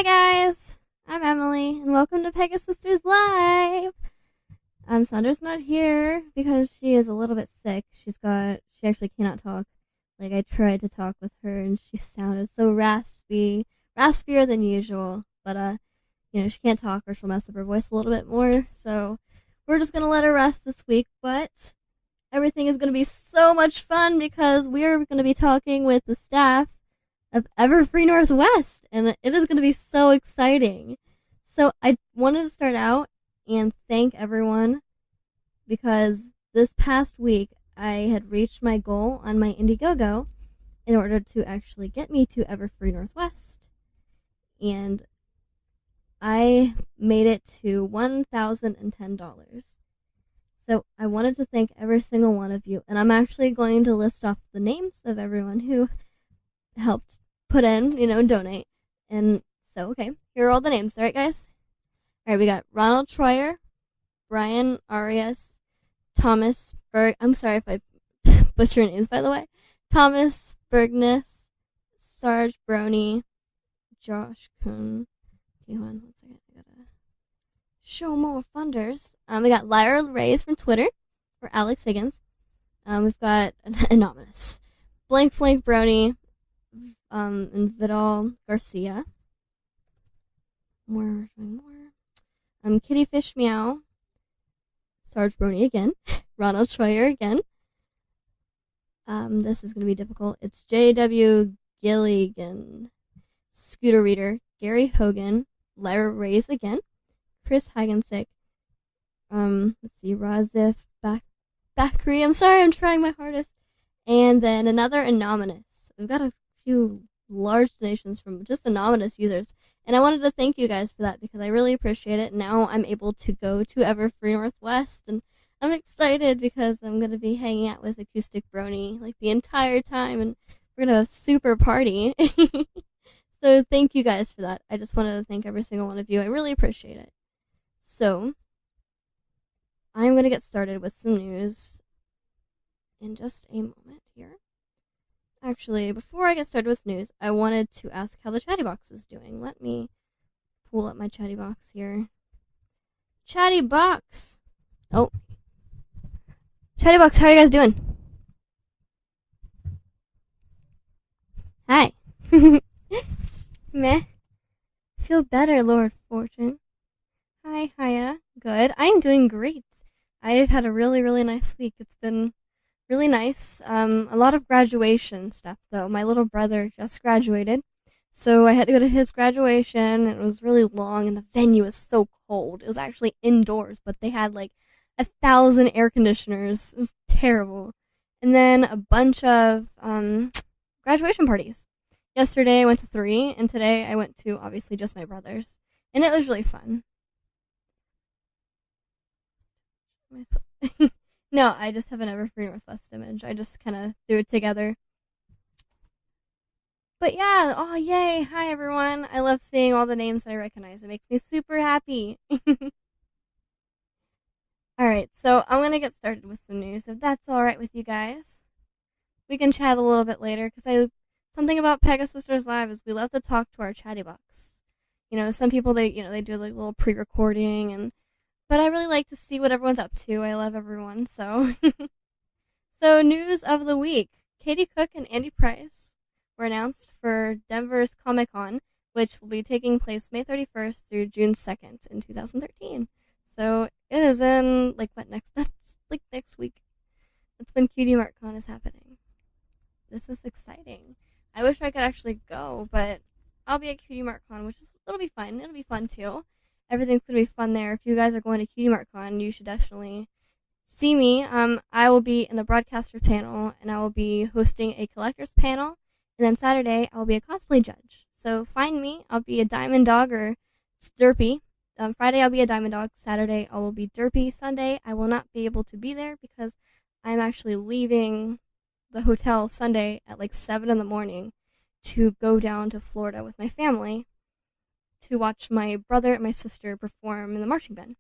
guys, I'm Emily, and welcome to Pegasisters Live. Sondra's not here because she is a little bit sick. She actually cannot talk. Like, I tried to talk with her, and she sounded so raspier than usual. But, she can't talk or she'll mess up her voice a little bit more, so we're just gonna let her rest this week, but everything is gonna be so much fun because we're gonna be talking with the staff of Everfree Northwest, and it is going to be so exciting. So I wanted to start out and thank everyone because this past week I had reached my goal on my Indiegogo in order to actually get me to Everfree Northwest, and I made it to $1,010. So I wanted to thank every single one of you, and I'm actually going to list off the names of everyone who helped put in, donate. And so, okay, here are all the names. All right, guys? All right, we got Ronald Troyer, Brian Arias, Thomas Berg. I'm sorry if I butcher your names, by the way. Thomas Bergness, Sarge Brony, Josh Kuhn. Okay, hold on 1 second. I gotta show more funders. We got Lyra Reyes from Twitter, or Alex Higgins. We've got Anonymous, Blank Brony, and Vidal Garcia. More. Kitty Fish Meow, Sarge Brony again, Ronald Troyer again. This is gonna be difficult. It's J.W. Gilligan, Scooter Reader, Gary Hogan, Lyra Reyes again, Chris Hagensick, let's see, Razif Bakri. I'm sorry, I'm trying my hardest. And then another Anonymous. We've got a few large donations from just anonymous users, and I wanted to thank you guys for that because I really appreciate it. Now I'm able to go to Everfree Northwest, and I'm excited because I'm going to be hanging out with Acoustic Brony like the entire time, and we're going to have a super party. So thank you guys for that. I just wanted to thank every single one of you. I really appreciate it. So I'm going to get started with some news in just a moment here. Actually, before I get started with news, I wanted to ask how the chatty box is doing. Let me pull up my chatty box here. Chatty box! Oh. Chatty box, how are you guys doing? Hi. Meh. Feel better, Lord Fortune. Hi, hiya. Good. I'm doing great. I've had a really, really nice week. It's been really nice. A lot of graduation stuff, though. My little brother just graduated, so I had to go to his graduation, and it was really long, and the venue was so cold. It was actually indoors, but they had, 1,000 air conditioners. It was terrible. And then a bunch of graduation parties. Yesterday I went to 3, and today I went to, obviously, just my brother's, and it was really fun. No, I just have an Everfree Northwest image. I just kind of threw it together. But yeah, oh yay, hi everyone. I love seeing all the names that I recognize. It makes me super happy. Alright, so I'm going to get started with some news, if that's alright with you guys. We can chat a little bit later, because something about Pegasisters Live is we love to talk to our chatty box. Some people, they do little pre-recording, but I really like to see what everyone's up to. I love everyone, so. So, news of the week. Katie Cook and Andy Price were announced for Denver's Comic-Con, which will be taking place May 31st through June 2nd in 2013. So, it is in, that's next week. That's when Cutie Mark Con is happening. This is exciting. I wish I could actually go, but I'll be at Cutie Mark Con, it'll be fun. It'll be fun, too. Everything's going to be fun there. If you guys are going to Cutie Mark Con, you should definitely see me. I will be in the broadcaster panel, and I will be hosting a collector's panel. And then Saturday, I will be a cosplay judge. So find me. I'll be a Diamond Dog or Derpy. Friday, I'll be a Diamond Dog. Saturday, I will be Derpy. Sunday, I will not be able to be there because I'm actually leaving the hotel Sunday at 7 in the morning to go down to Florida with my family to watch my brother and my sister perform in the marching band.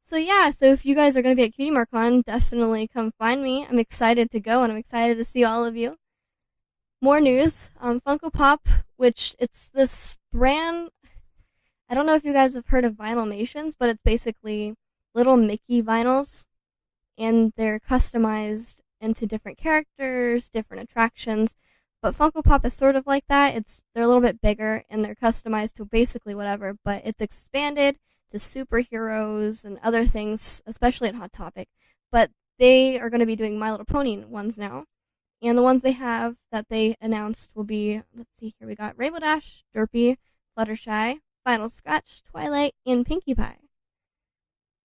So if you guys are going to be at Cutie Mark Con, definitely come find me. I'm excited to go, and I'm excited to see all of you. more news. Funko Pop, which it's this brand. I don't know if you guys have heard of Vinylmations, but it's basically little Mickey vinyls, and they're customized into different characters, different attractions. But Funko Pop is sort of like that. They're a little bit bigger and they're customized to basically whatever, but it's expanded to superheroes and other things, especially at Hot Topic. But they are going to be doing My Little Pony ones now. And the ones they have that they announced will be, let's see here, we got Rainbow Dash, Derpy, Fluttershy, Final Scratch, Twilight, and Pinkie Pie.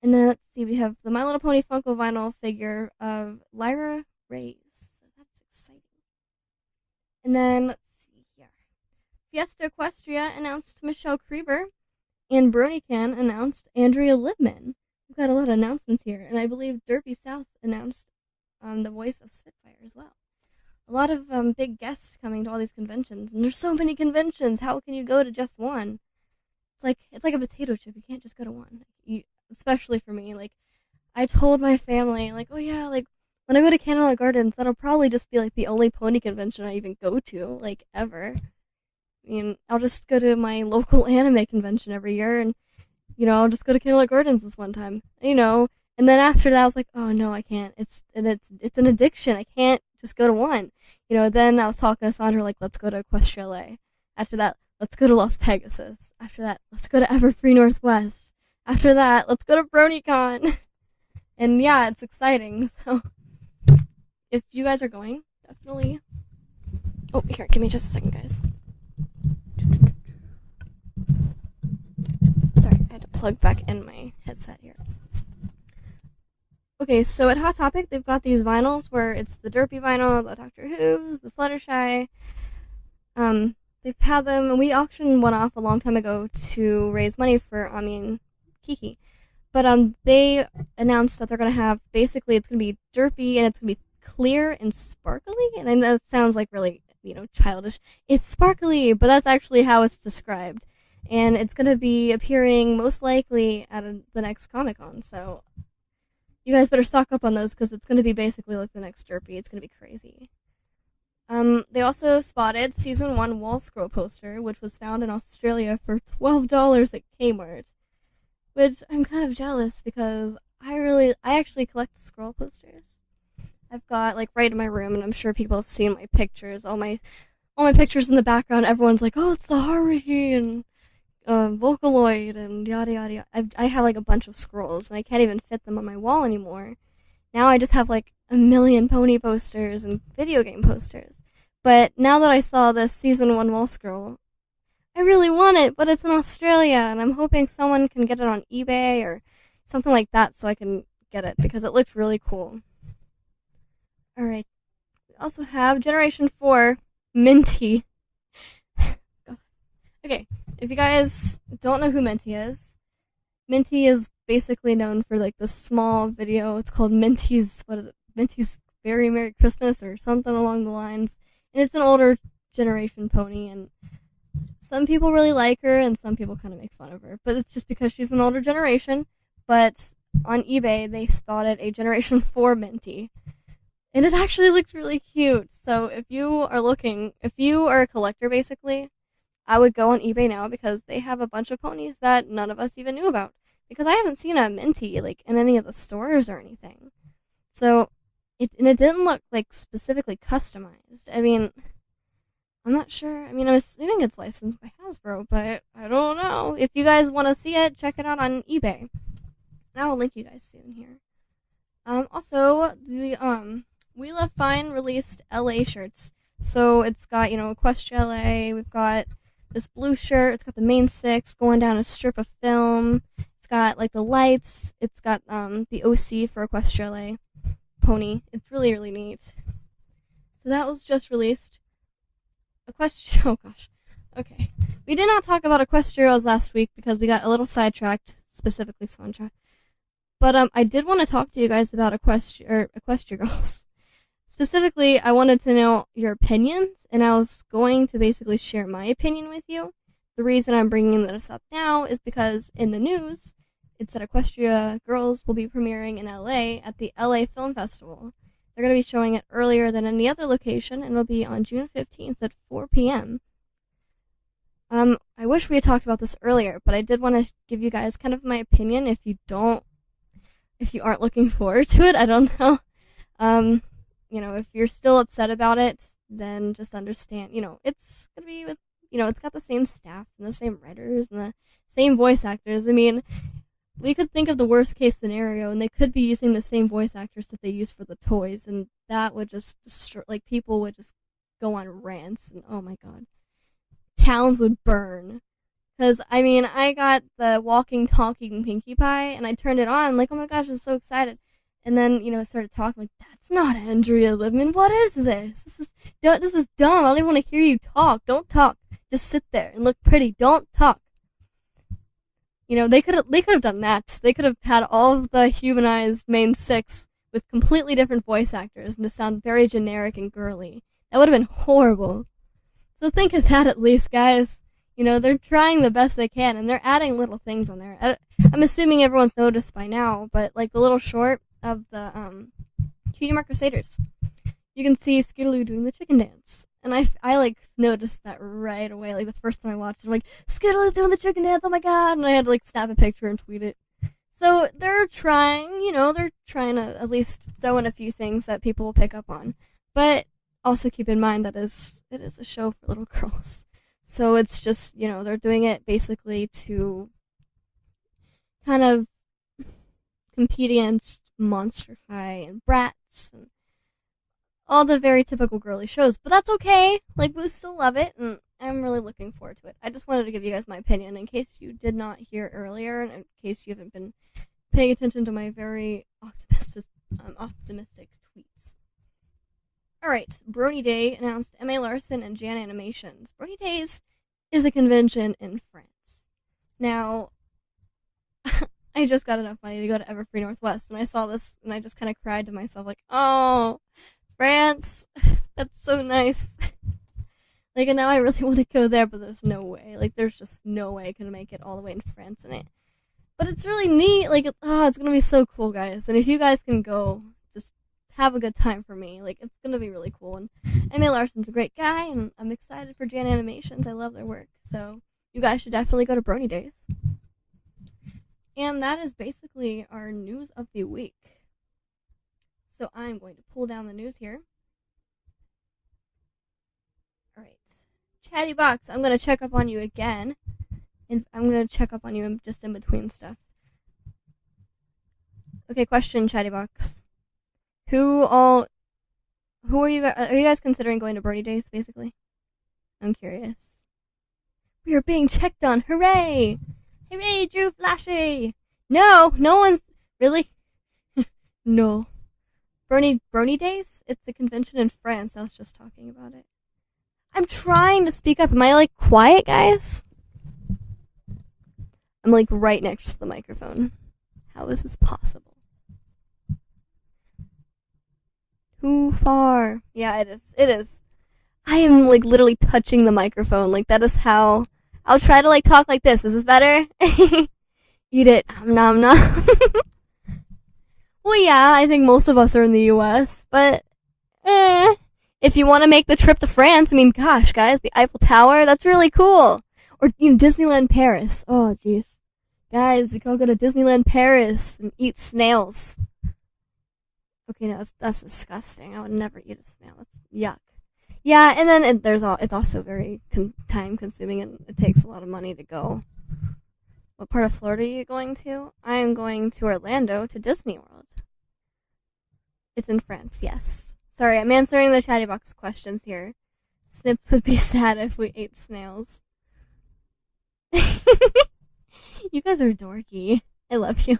And then let's see, we have the My Little Pony Funko vinyl figure of Lyra Reyes. So that's exciting. And then let's see here. Fiesta Equestria announced Michelle Krieber, and Brony announced Andrea Libman. We've got a lot of announcements here, and I believe Derpy South announced the voice of Spitfire as well. A lot of big guests coming to all these conventions, and there's so many conventions. How can you go to just one? It's like a potato chip. You can't just go to one. Especially for me, like I told my family, like, oh yeah, like when I go to Candlelight Gardens, that'll probably just be like the only pony convention I even go to, like ever. I mean, I'll just go to my local anime convention every year, and I'll just go to Candlelight Gardens this one time, And then after that, I was like, oh no, I can't. It's an addiction. I can't just go to one. Then I was talking to Sondra, like, let's go to Equestria LA. After that, let's go to Las Pegasus. After that, let's go to Everfree Northwest. After that, let's go to BronyCon. And yeah, it's exciting. So if you guys are going, definitely. Oh, here, give me just a second, guys. Sorry, I had to plug back in my headset here. Okay, so at Hot Topic, they've got these vinyls where it's the Derpy vinyl, the Doctor Who's, the Fluttershy. They've had them, and we auctioned one off a long time ago to raise money for Ami and Kiki. But they announced that they're going to have, basically, it's going to be Derpy, and it's going to be clear and sparkly. And I know it sounds like really, childish. It's sparkly, but that's actually how it's described. And it's going to be appearing most likely at the next Comic-Con, so you guys better stock up on those because it's going to be basically like the next Derpy. It's going to be crazy. They also spotted Season 1 wall scroll poster, which was found in Australia for $12 at Kmart. Which I'm kind of jealous because I actually collect scroll posters. I've got like right in my room, and I'm sure people have seen my pictures. All my pictures in the background. Everyone's like, "Oh, it's the Haruhi and Vocaloid and yada yada yada." I have like a bunch of scrolls, and I can't even fit them on my wall anymore. Now I just have like a million pony posters and video game posters. But now that I saw this Season 1 wall scroll, I really want it, but it's in Australia, and I'm hoping someone can get it on eBay or something like that so I can get it, because it looked really cool. Alright. We also have Generation 4 Minty. Okay, if you guys don't know who Minty is basically known for like this small video. It's called Minty's Very Merry Christmas or something along the lines. And it's an older generation pony, and some people really like her, and some people kind of make fun of her. But it's just because she's an older generation. But on eBay, they spotted a Generation 4 Minty. And it actually looks really cute. So if you are a collector, basically, I would go on eBay now because they have a bunch of ponies that none of us even knew about. Because I haven't seen a Minty, like, in any of the stores or anything. So, it didn't look, like, specifically customized. I mean, I'm not sure. I mean, I'm assuming it's licensed by Hasbro, but I don't know. If you guys want to see it, check it out on eBay. And I'll link you guys soon here. Also, the We Love Fine released LA shirts. So it's got, Equestria LA. We've got this blue shirt. It's got the main six going down a strip of film. It's got, like, the lights. It's got the OC for Equestria LA pony. It's really, really neat. So that was just released. Oh gosh. Okay. We did not talk about Equestrials last week because we got a little sidetracked, specifically Sondra. But I did want to talk to you guys about Equestria Girls. Specifically, I wanted to know your opinions, and I was going to basically share my opinion with you. The reason I'm bringing this up now is because in the news, it said Equestria Girls will be premiering in LA at the LA Film Festival. They're going to be showing it earlier than any other location, and it'll be on June 15th at 4 p.m. I wish we had talked about this earlier, but I did want to give you guys kind of my opinion if you aren't looking forward to it. I don't know. If you're still upset about it, then just understand, it's going to be with, it's got the same staff and the same writers and the same voice actors. I mean, we could think of the worst case scenario, and they could be using the same voice actors that they use for the toys, and that would just destroy, people would just go on rants, and oh my god. Towns would burn. Because, I got the walking, talking Pinkie Pie, and I turned it on, oh my gosh, I'm so excited. And then, it started talking, that's not Andrea Libman, what is this? This is dumb, I don't even want to hear you talk. Don't talk. Just sit there and look pretty. Don't talk. They could have done that. They could have had all of the humanized main six with completely different voice actors and to sound very generic and girly. That would have been horrible. So think of that at least, guys. They're trying the best they can, and they're adding little things on there. I'm assuming everyone's noticed by now, but the little short of the Cutie Mark Crusaders, you can see Skidaloo doing the chicken dance. And I noticed that right away, the first time I watched it. I'm like, Skidaloo's doing the chicken dance, oh my god! And I had to, snap a picture and tweet it. So they're trying, they're trying to at least throw in a few things that people will pick up on. But also keep in mind that it is a show for little girls. So it's just, they're doing it basically to kind of compete against Monster High and Bratz and all the very typical girly shows. But that's okay. We still love it, and I'm really looking forward to it. I just wanted to give you guys my opinion in case you did not hear earlier, and in case you haven't been paying attention to my very optimistic tweets. Alright, Brony Day announced M.A. Larson and Jan Animations. Brony Days is a convention in France. Now, I just got enough money to go to Everfree Northwest, and I saw this, and I just kind of cried to myself, oh, France, that's so nice. And now I really want to go there, but there's no way. There's just no way I can make it all the way in France in it. But it's really neat. It's going to be so cool, guys. And if you guys can go, just have a good time for me. It's going to be really cool. And M.A. Larson's a great guy, and I'm excited for Jan Animations. I love their work. So you guys should definitely go to Brony Days. And that is basically our news of the week. So I'm going to pull down the news here. Alright. Chatty Box, I'm going to check up on you again. And I'm going to check up on you just in between stuff. Okay, question, Chatty Box. Who are you guys considering going to Brony Days, basically? I'm curious. We are being checked on. Hooray! Hooray, Drew Flashy! No one's... Really? No. Brony Days? It's a convention in France. I was just talking about it. I'm trying to speak up. Am I, quiet, guys? I'm, right next to the microphone. How is this possible? Too far. Yeah, it is. I am, literally touching the microphone. That is how... I'll try to, talk like this. Is this better? Eat it. Nom nom. Well, yeah, I think most of us are in the U.S., but, if you want to make the trip to France, gosh, guys, the Eiffel Tower, that's really cool. Or, Disneyland Paris. Oh, jeez. Guys, we can all go to Disneyland Paris and eat snails. Okay, no, that's disgusting. I would never eat a snail. That's yuck. Yeah, and then it's also very time-consuming, and it takes a lot of money to go. What part of Florida are you going to? I'm going to Orlando, to Disney World. It's in France, yes. Sorry, I'm answering the chatty box questions here. Snips would be sad if we ate snails. You guys are dorky. I love you.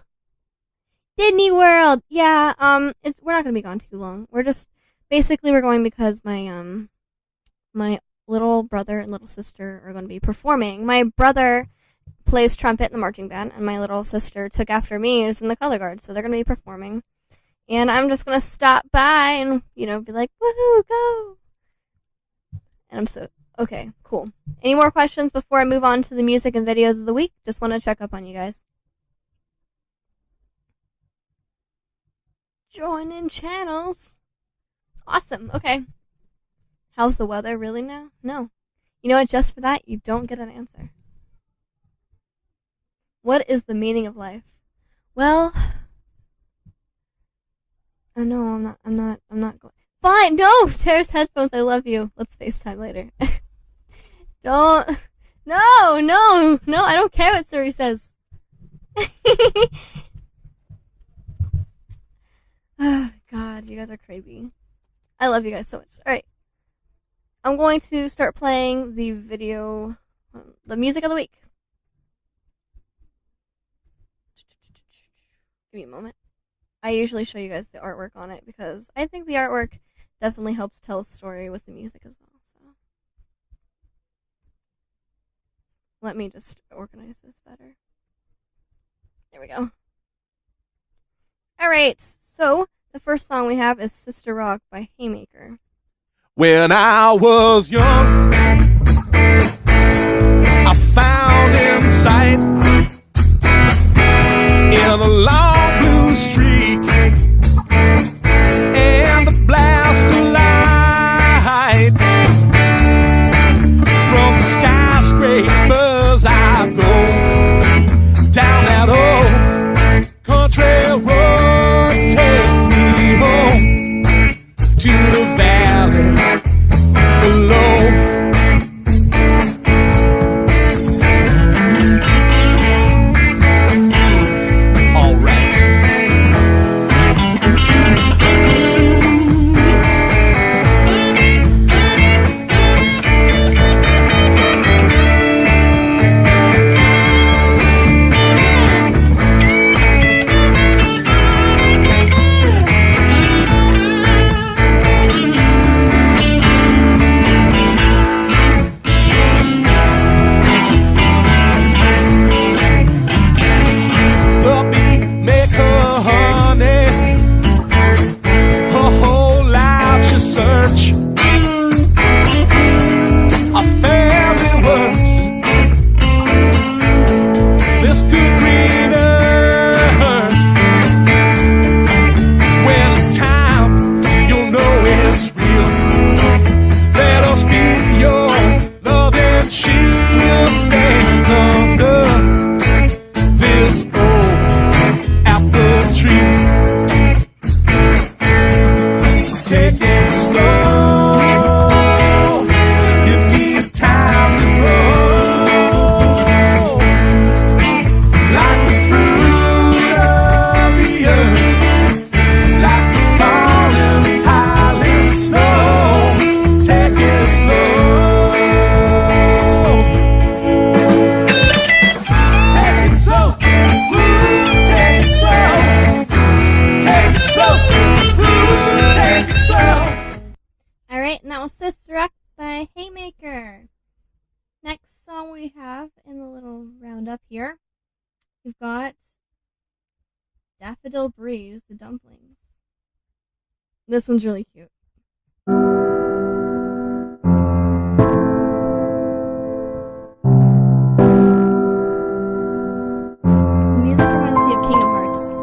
Disney World! Yeah, we're not gonna be gone too long. We're going because my little brother and little sister are gonna be performing. My brother plays trumpet in the marching band, and my little sister took after me and is in the color guard, so they're going to be performing. And I'm just going to stop by and, be like, woohoo, go! And okay, cool. Any more questions before I move on to the music and videos of the week? Just want to check up on you guys. Join in channels. Awesome. Okay. How's the weather really now? No. You know what? Just for that, you don't get an answer. What is the meaning of life? Well, no, I'm not going. Fine. No, Tara's headphones. I love you. Let's FaceTime later. Don't. No. I don't care what Suri says. Oh, God, you guys are crazy. I love you guys so much. Alright. I'm going to start playing the music of the week. Give me a moment. I usually show you guys the artwork on it because I think the artwork definitely helps tell a story with the music as well. So let me just organize this better. There we go. Alright, so the first song we have is Sister Rock by Haymaker. When I was young, I found insight in a long blue streak and the blast of lights from the skyscrapers. I go down that old country road, take me home to the valley below. Search a family works this good green earth. When it's time, you'll know it's real. Let us be your loving shield. Stand under this old apple tree. Take it slow, give me time to grow, like the fruit of the earth, like the falling piling snow. Take it slow, take it slow, ooh, take it slow, take it slow, take it slow. Alright, and that was Sister Rock by Haymaker. Next song we have in the little roundup here, we've got Daffodil Breeze, the Dumplings. This one's really cute. The music reminds me of Kingdom Hearts.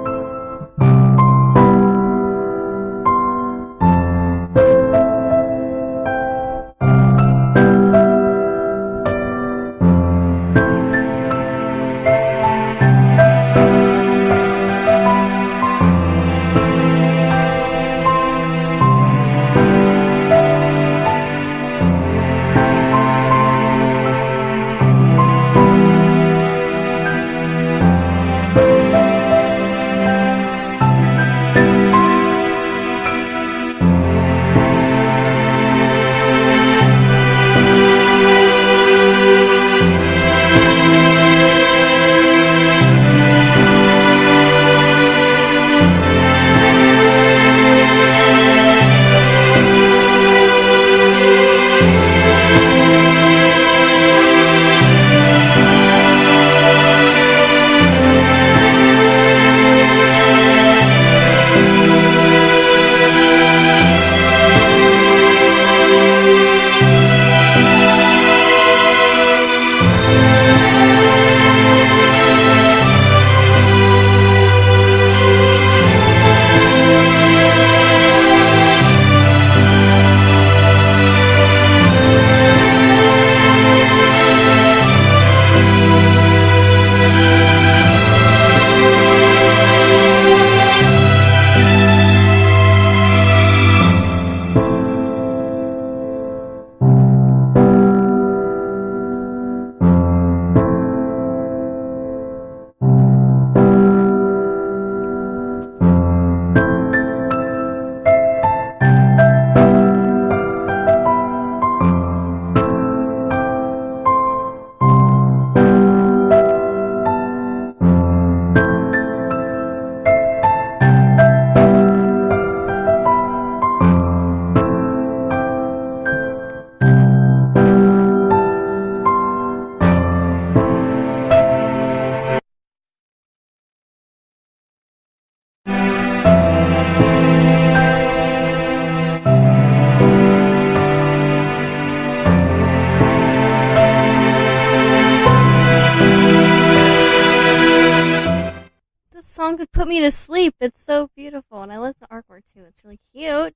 song could put me to sleep. It's so beautiful, and I like the artwork too. It's really cute.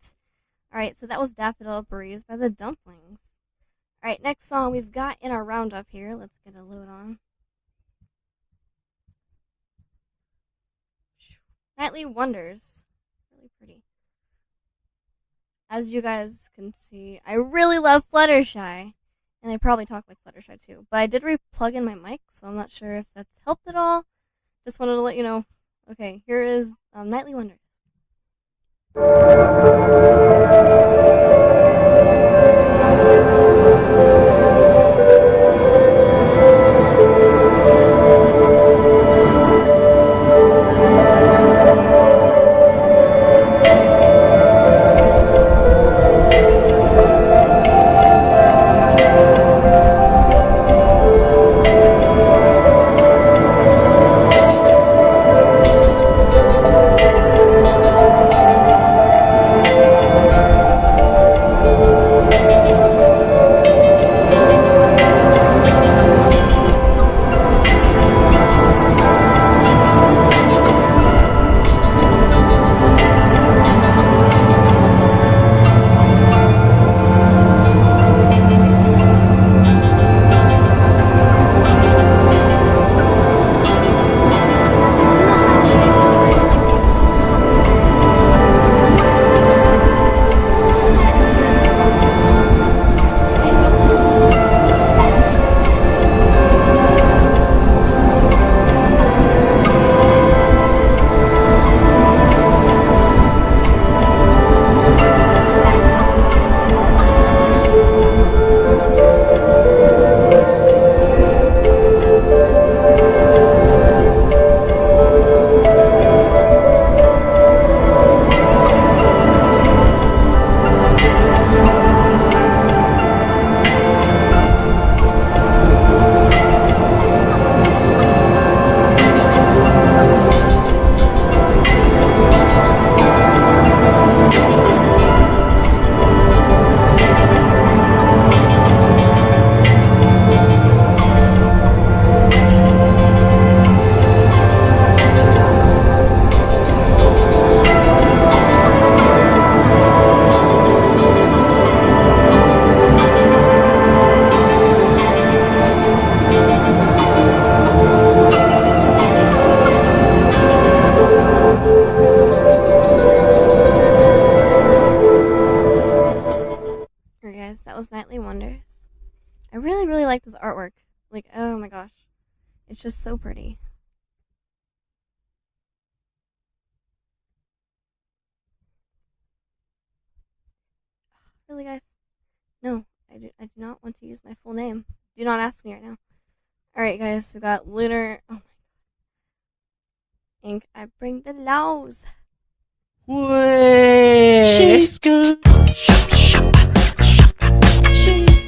Alright, so that was Daffodil Breeze by the Dumplings. Alright, next song we've got in our roundup here. Let's get a load on. Nightly Wonders. Really pretty. As you guys can see, I really love Fluttershy. And I probably talk like Fluttershy too. But I did re-plug in my mic, so I'm not sure if that's helped at all. Just wanted to let you know. Okay, here is Nightly Wonders. That was Nightly Wonders. I really, really like this artwork. Like, oh my gosh. It's just so pretty. Really, guys? No, I do not want to use my full name. Do not ask me right now. Alright, guys, we got Lunar. Oh my god. Ink, I bring the lows. Way. She's good. She's good. She's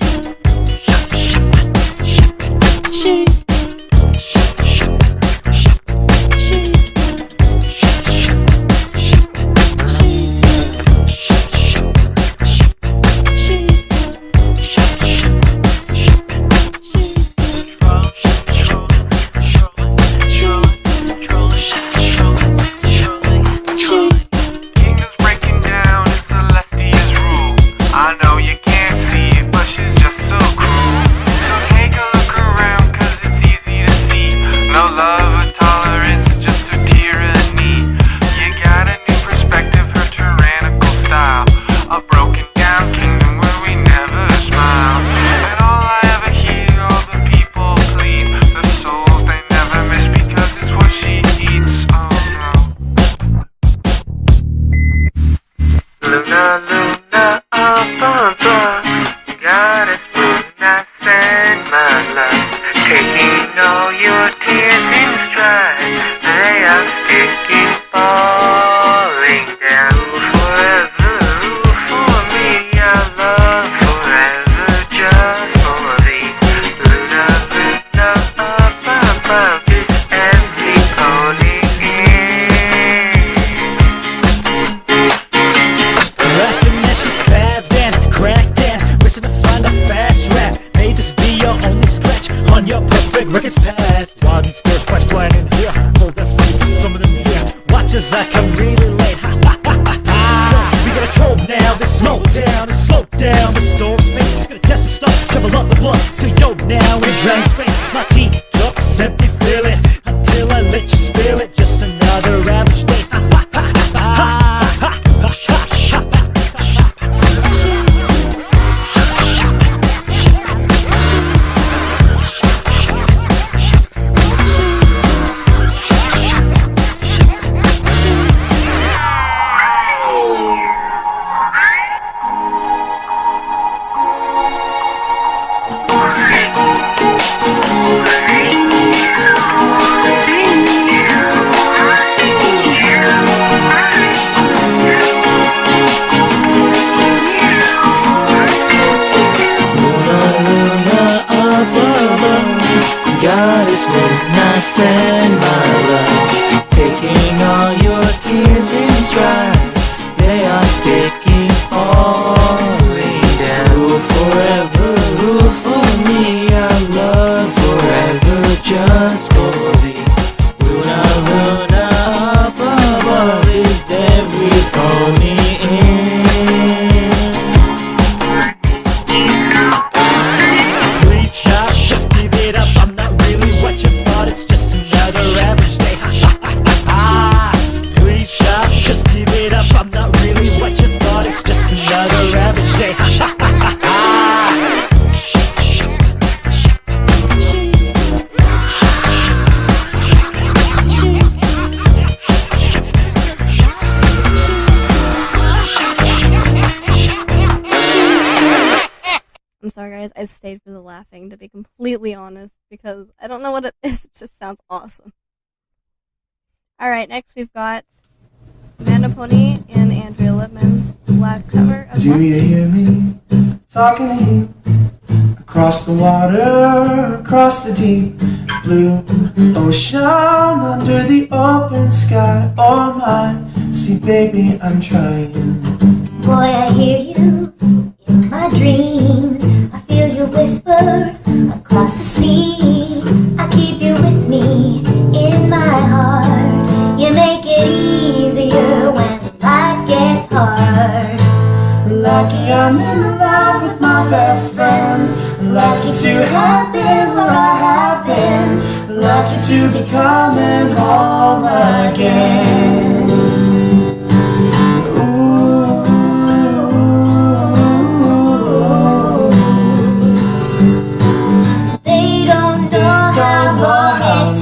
blank space. My teacup's empty, fill it until I let you spill it. Just another average day. God is when I send my love, taking all your tears in stride. They are sticking, falling down. Rule forever, rule for me. Our love forever, just for thee. Luna, Luna, up above is every pony in. Please stop, just give it up. I'm not really what you thought. It's just another average day. Please stop, just give it up. I'm not really what you thought. It's just another average day. I'm sorry, guys. I stayed for the laughing, to be completely honest, because I don't know what it is. It just sounds awesome. Alright, next we've got Amanda Pony and Andrea Lipman's live cover of Do you hear me talking to you? Across the water, across the deep blue ocean, under the open sky. Oh my, see baby, I'm trying. Boy, I hear you in my dreams. I feel you whisper across the sea. I keep you with me in my heart. You make it easier when life gets hard. Lucky I'm in love with my best friend. Lucky to have been where I have been. Lucky to be coming home again. Ooh. They don't know how long it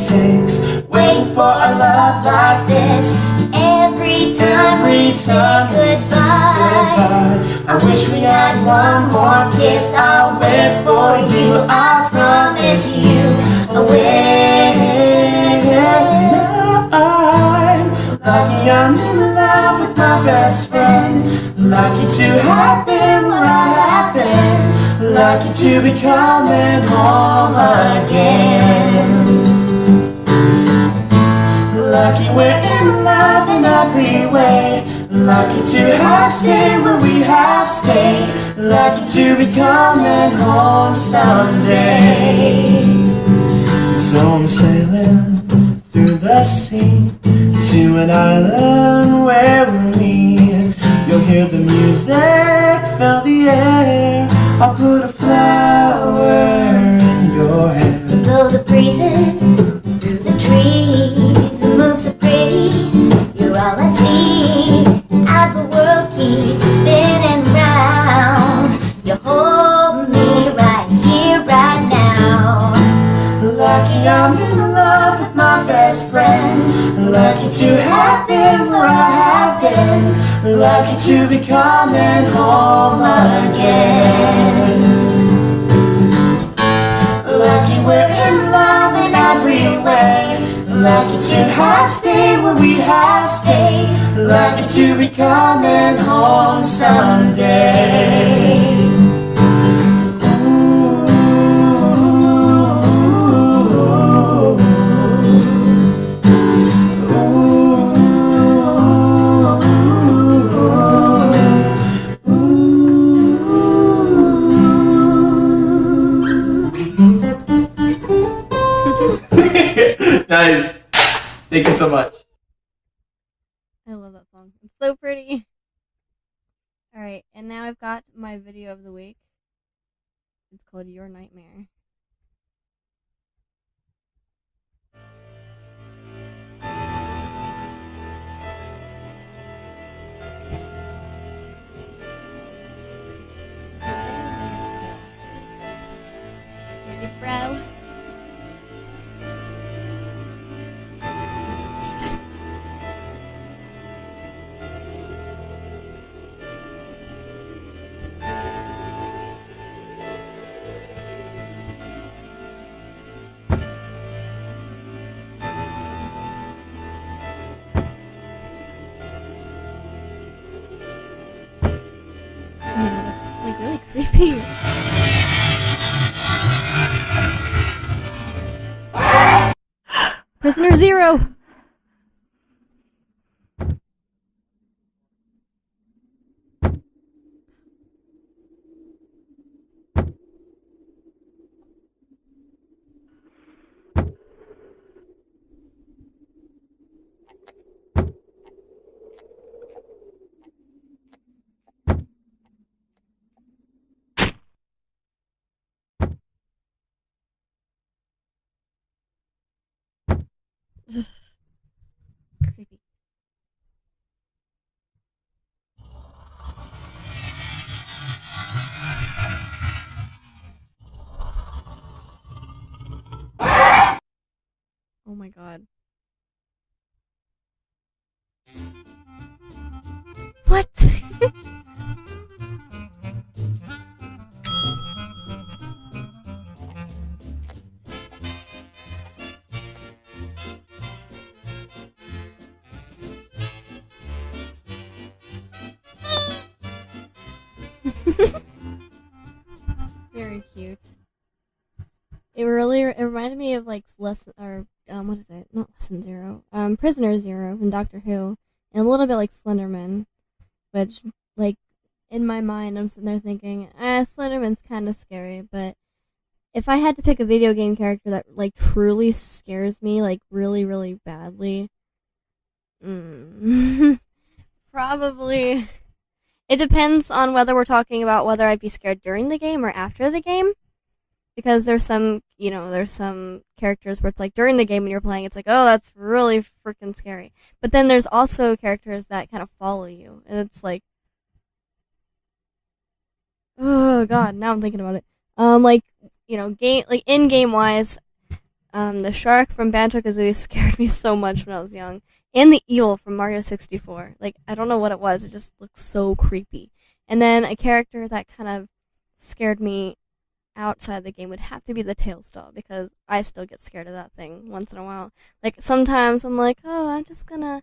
takes waiting for a love like this. Every time we say goodbye, I wish we had one more kiss. I'll wait for you, I promise you. I'll wait. Lucky I'm in love with my best friend. Lucky to have been where I have been. Lucky to be coming home again. Lucky we're in love in every way. Lucky to have stayed where we have stayed. Lucky to be coming home someday. So I'm sailing through the sea to an island where we'll meet. You'll hear the music, fill the air. I'll put a flower in your hair. Blow the breezes through the trees, move so pretty. You're all I see as the world keeps spinning round. You hold me right here, right now. Lucky I'm in love with my best friend. Lucky to have been where I have been. Lucky to be coming home again. Lucky we're in love in every way. Lucky to have stayed where we have stayed. Lucky to be coming home someday. Nice. Thank you so much. I love that song. It's so pretty. Alright, and now I've got my video of the week. It's called Your Nightmare. like really creepy. Prisoner Zero! Creepy. Oh my god. What? Very cute. It reminded me of like lesson or what is it? Not Lesson Zero. Prisoner Zero from Doctor Who, and a little bit like Slenderman, which like in my mind I'm sitting there thinking, Slenderman's kind of scary, but if I had to pick a video game character that like truly scares me like really really badly, probably. It depends on whether we're talking about whether I'd be scared during the game or after the game. Because there's some characters where it's like during the game when you're playing, it's like, oh, that's really freaking scary. But then there's also characters that kind of follow you. And it's like, oh god, now I'm thinking about it. In-game wise, the shark from Banjo-Kazooie scared me so much when I was young. And the eel from Mario 64. Like, I don't know what it was. It just looked so creepy. And then a character that kind of scared me outside the game would have to be the Tails doll, because I still get scared of that thing once in a while. Like, sometimes I'm like, oh, I'm just gonna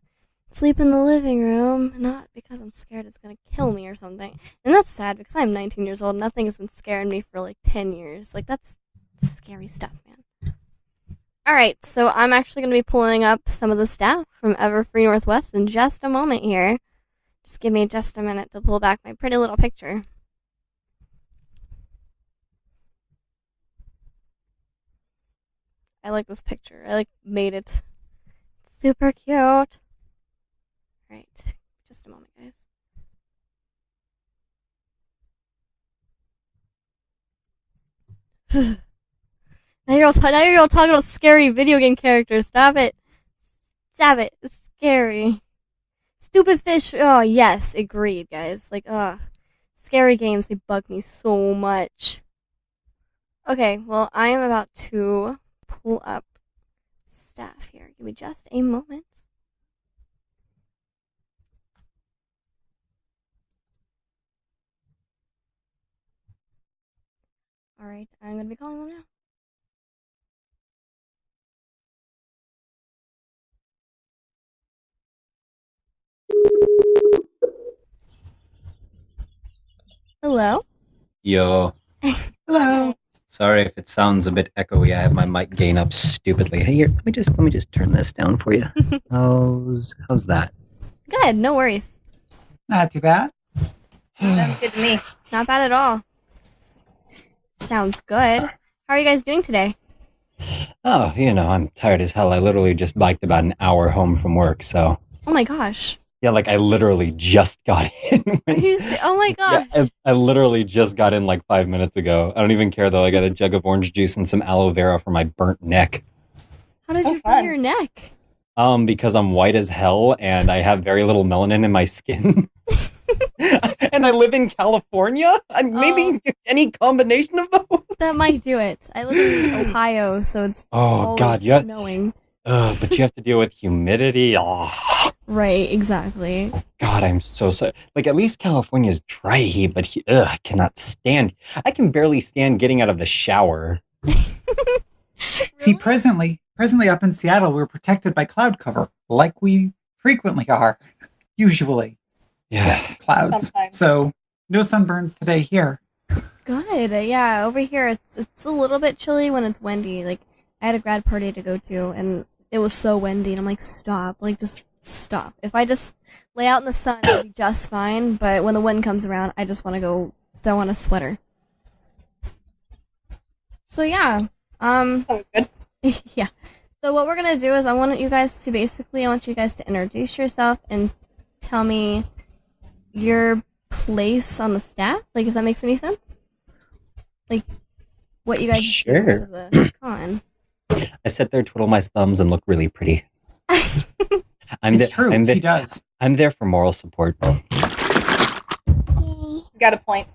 sleep in the living room, not because I'm scared it's gonna kill me or something. And that's sad, because I'm 19 years old and that thing has been scaring me for like 10 years. Like, that's scary stuff, man. Alright, so I'm actually going to be pulling up some of the staff from Everfree Northwest in just a moment here. Just give me just a minute to pull back my pretty little picture. I like this picture. I made it super cute. Alright, just a moment, guys. Now you're all talking about scary video game characters. Stop it. Stop it. It's scary. Stupid fish. Oh, yes. Agreed, guys. Scary games, they bug me so much. Okay, well, I am about to pull up staff here. Give me just a moment. Alright, I'm going to be calling them now. Hello? Yo. Hello. Sorry if it sounds a bit echoey. I have my mic gain up stupidly. Hey, here, let me just turn this down for you. How's that? Good, no worries. Not too bad. Sounds good to me. Not bad at all. Sounds good. How are you guys doing today? Oh, I'm tired as hell. I literally just biked about an hour home from work, so. Oh my gosh. Yeah, I literally just got in. Oh my gosh. Yeah, I literally just got in 5 minutes ago. I don't even care though. I got a jug of orange juice and some aloe vera for my burnt neck. How did you burn your neck? Because I'm white as hell and I have very little melanin in my skin. And I live in California? Maybe any combination of those? That might do it. I live in Ohio, so it's God, snowing. But you have to deal with humidity. Oh. Right, exactly. God, I'm so sorry. At least California's dry heat, but I cannot stand. I can barely stand getting out of the shower. See, presently up in Seattle, we're protected by cloud cover, like we frequently are, usually. Yeah. Yes, clouds. Sometimes. So, no sunburns today here. Good. Yeah, over here it's a little bit chilly when it's windy. Like, I had a grad party to go to, and it was so windy, and I'm like, stop. Like, just stop. If I just lay out in the sun, it'll be just fine, but when the wind comes around, I just want to go throw on a sweater. So, yeah. Sounds good. Yeah. So what we're going to do is I want you guys to introduce yourself and tell me your place on the staff. Like, if that makes any sense? Like, what you guys do Sure. for the con. I sit there, twiddle my thumbs, and look really pretty. It's true. He does. I'm there for moral support. He's got a point.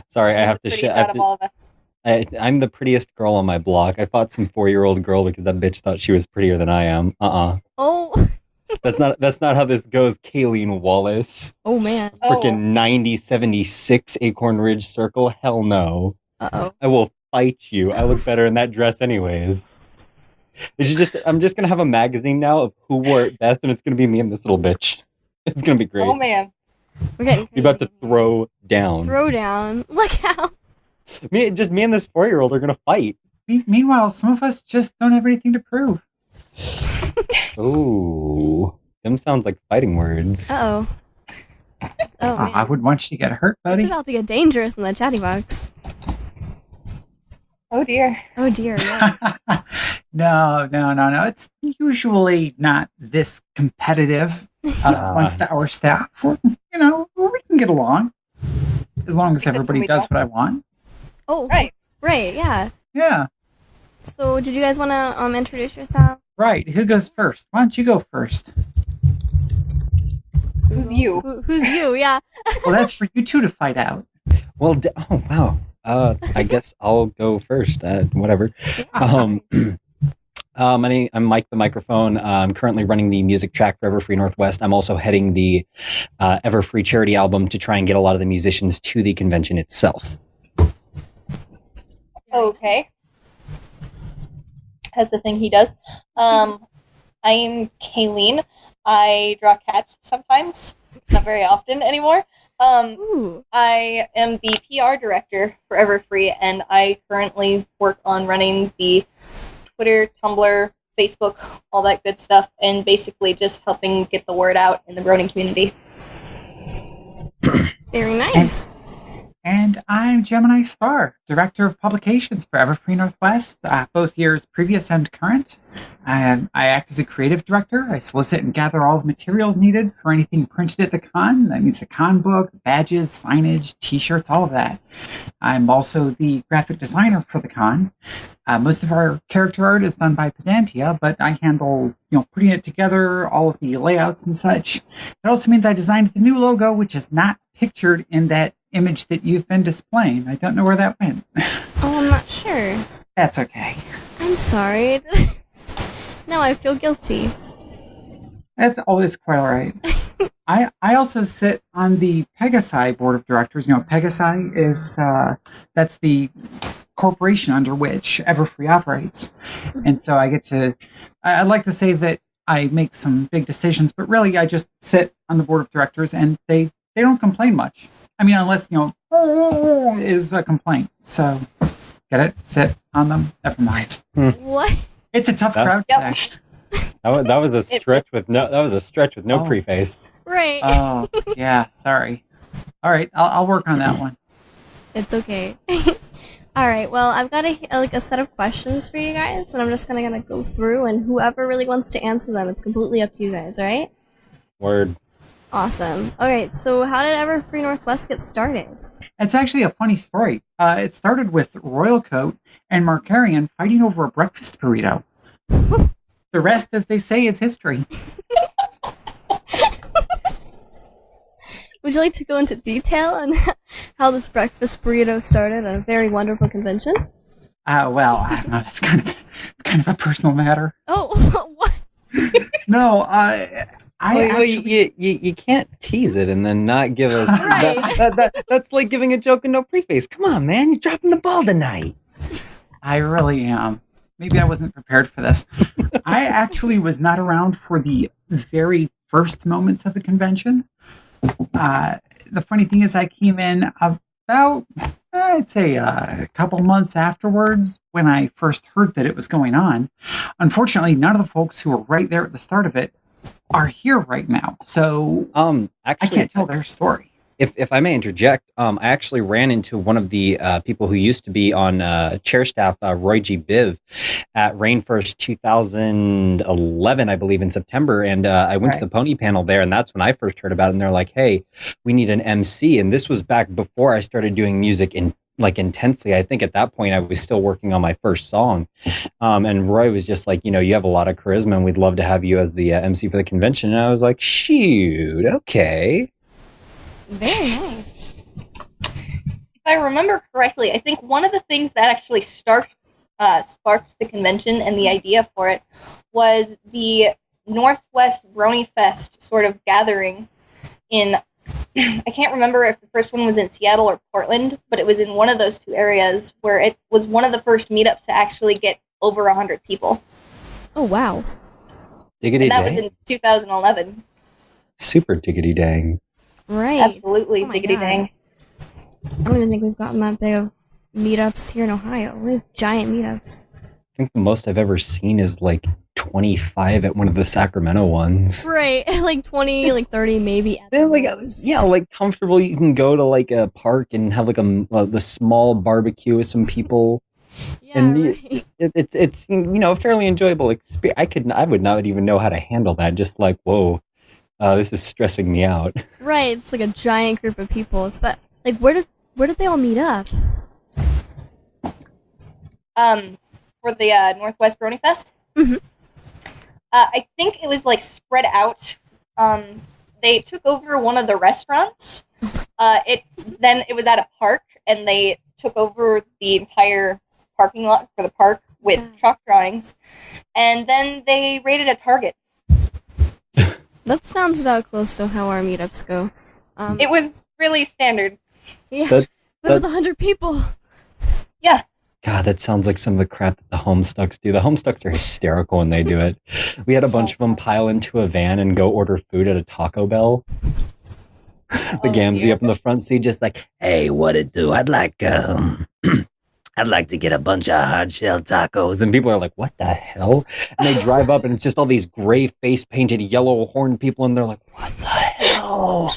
Sorry, I He's have the to prettiest share. out of all of us. I'm the prettiest girl on my block. I fought some 4-year-old girl because that bitch thought she was prettier than I am. Oh. That's not how this goes, Kayleen Wallace. Oh, man. Freaking 9076 Acorn Ridge Circle? Hell no. Uh-oh. I will fight you. I look better in that dress anyways. I'm just gonna have a magazine now of who wore it best, and it's gonna be me and this little bitch. It's gonna be great. Oh man. We're getting You're about to crazy. throw down. Throw down. Look out. Me and this 4-year-old are gonna fight. Meanwhile, some of us just don't have anything to prove. Ooh. Them sounds like fighting words. Uh-oh. Oh, man. I wouldn't want you to get hurt, It's buddy. about to get dangerous in the chatty box. Oh dear. Oh, dear. Yeah. No. It's usually not this competitive amongst our staff. We can get along as long as Except when everybody we does don't. what I want. Oh, Right. Right, yeah. Yeah, So, did you guys want to introduce yourself? right. Who goes first? Why don't you go first? Who's you? Who's you? Yeah. Well, that's for you two to fight out. Well, oh wow. I guess I'll go first. Whatever. I'm Mike the Microphone. I'm currently running the music track for Everfree Northwest. I'm also heading the Everfree charity album to try and get a lot of the musicians to the convention itself. Okay. That's the thing he does. I am Kayleen. I draw cats sometimes. Not very often anymore. Ooh. I am the PR director for Everfree, and I currently work on running the Twitter, Tumblr, Facebook, all that good stuff, and basically just helping get the word out in the Brony community. Very nice. And I'm Gemini Star, Director of Publications for Everfree Northwest, both years previous and current. I act as a creative director. I solicit and gather all the materials needed for anything printed at the con. That means the con book, badges, signage, t-shirts, all of that. I'm also the graphic designer for the con. Most of our character art is done by Pedantia, but I handle, putting it together, all of the layouts and such. It also means I designed the new logo, which is not pictured in that image that you've been displaying. I don't know where that went. Oh, I'm not sure. That's okay. I'm sorry. Now I feel guilty. That's always quite all right. I also sit on the Pegasi board of directors. Pegasi is that's the corporation under which Everfree operates, and so I get to. I'd like to say that I make some big decisions, but really I just sit on the board of directors, and they don't complain much. I mean, unless is a complaint. So get it? Sit on them. Never mind. What? It's a tough Yep. crowd Yep. today. That was a stretch with no. That was a stretch with no Oh. preface. Right. Oh, yeah. Sorry. All right, I'll work on that one. It's okay. All right. Well, I've got a set of questions for you guys, and I'm just gonna go through, and whoever really wants to answer them, it's completely up to you guys. All right? Word. Awesome. All right. So, how did Everfree Northwest get started? It's actually a funny story. It started with Royal Coat and Markarian fighting over a breakfast burrito. The rest, as they say, is history. Would you like to go into detail on how this breakfast burrito started at a very wonderful convention? Well, I don't know. That's kind of a personal matter. Oh, what? No, I actually. You can't tease it and then not give us. Right. That's like giving a joke and no preface. Come on, man, you're dropping the ball tonight. I really am. Maybe I wasn't prepared for this. I actually was not around for the very first moments of the convention. The funny thing is I came in about I'd say a couple months afterwards when I first heard that it was going on. Unfortunately, none of the folks who were right there at the start of it are here right now. So I Actually, can't tell their story. if I may interject, I actually ran into one of the people who used to be on chair staff, Roy G. Biv, at Rainfirst 2011, I believe, in September. And I went to the pony panel there, and that's when I first heard about it. And they're like, hey, we need an MC. And this was back before I started doing music intensely. I think at that point I was still working on my first song. And Roy was just like, you have a lot of charisma and we'd love to have you as the MC for the convention. And I was like, shoot, okay. Very nice. If I remember correctly, I think one of the things that actually sparked the convention and the idea for it was the Northwest Brony Fest sort of gathering in, I can't remember if the first one was in Seattle or Portland, but it was in one of those two areas where it was one of the first meetups to actually get over 100 people. Oh, wow. Diggity And that dang. was in 2011. Super diggity dang. Right. Absolutely, Oh my diggity God. dang. I don't even think we've gotten that big of meetups here in Ohio. We have giant meetups. I think the most I've ever seen is like 25 at one of the Sacramento ones. Right. Like 20, like 30 maybe. At They're the like, most. yeah, like comfortable. You can go to like a park and have like the small barbecue with some people. Yeah, And right. it's a fairly enjoyable experience. I would not even know how to handle that. Just like, whoa, this is stressing me out. Right. It's like a giant group of people. But like, where did they all meet up? For the Northwest Brony Fest. Mhm. I think it was like spread out. They took over one of the restaurants. It was at a park, and they took over the entire parking lot for the park with chalk drawings, and then they raided a Target. That sounds about close to how our meetups go. It was really standard. Yeah. That- But with 100 people. Yeah. God, that sounds like some of the crap that the Homestucks do. The Homestucks are hysterical when they do it. We had a bunch of them pile into a van and go order food at a Taco Bell. The Gamzee up in the front seat, just like, hey, what it do? I'd like to get a bunch of hard shell tacos. And people are like, what the hell? And they drive up and it's just all these gray face painted yellow horned people. And they're like, what the hell?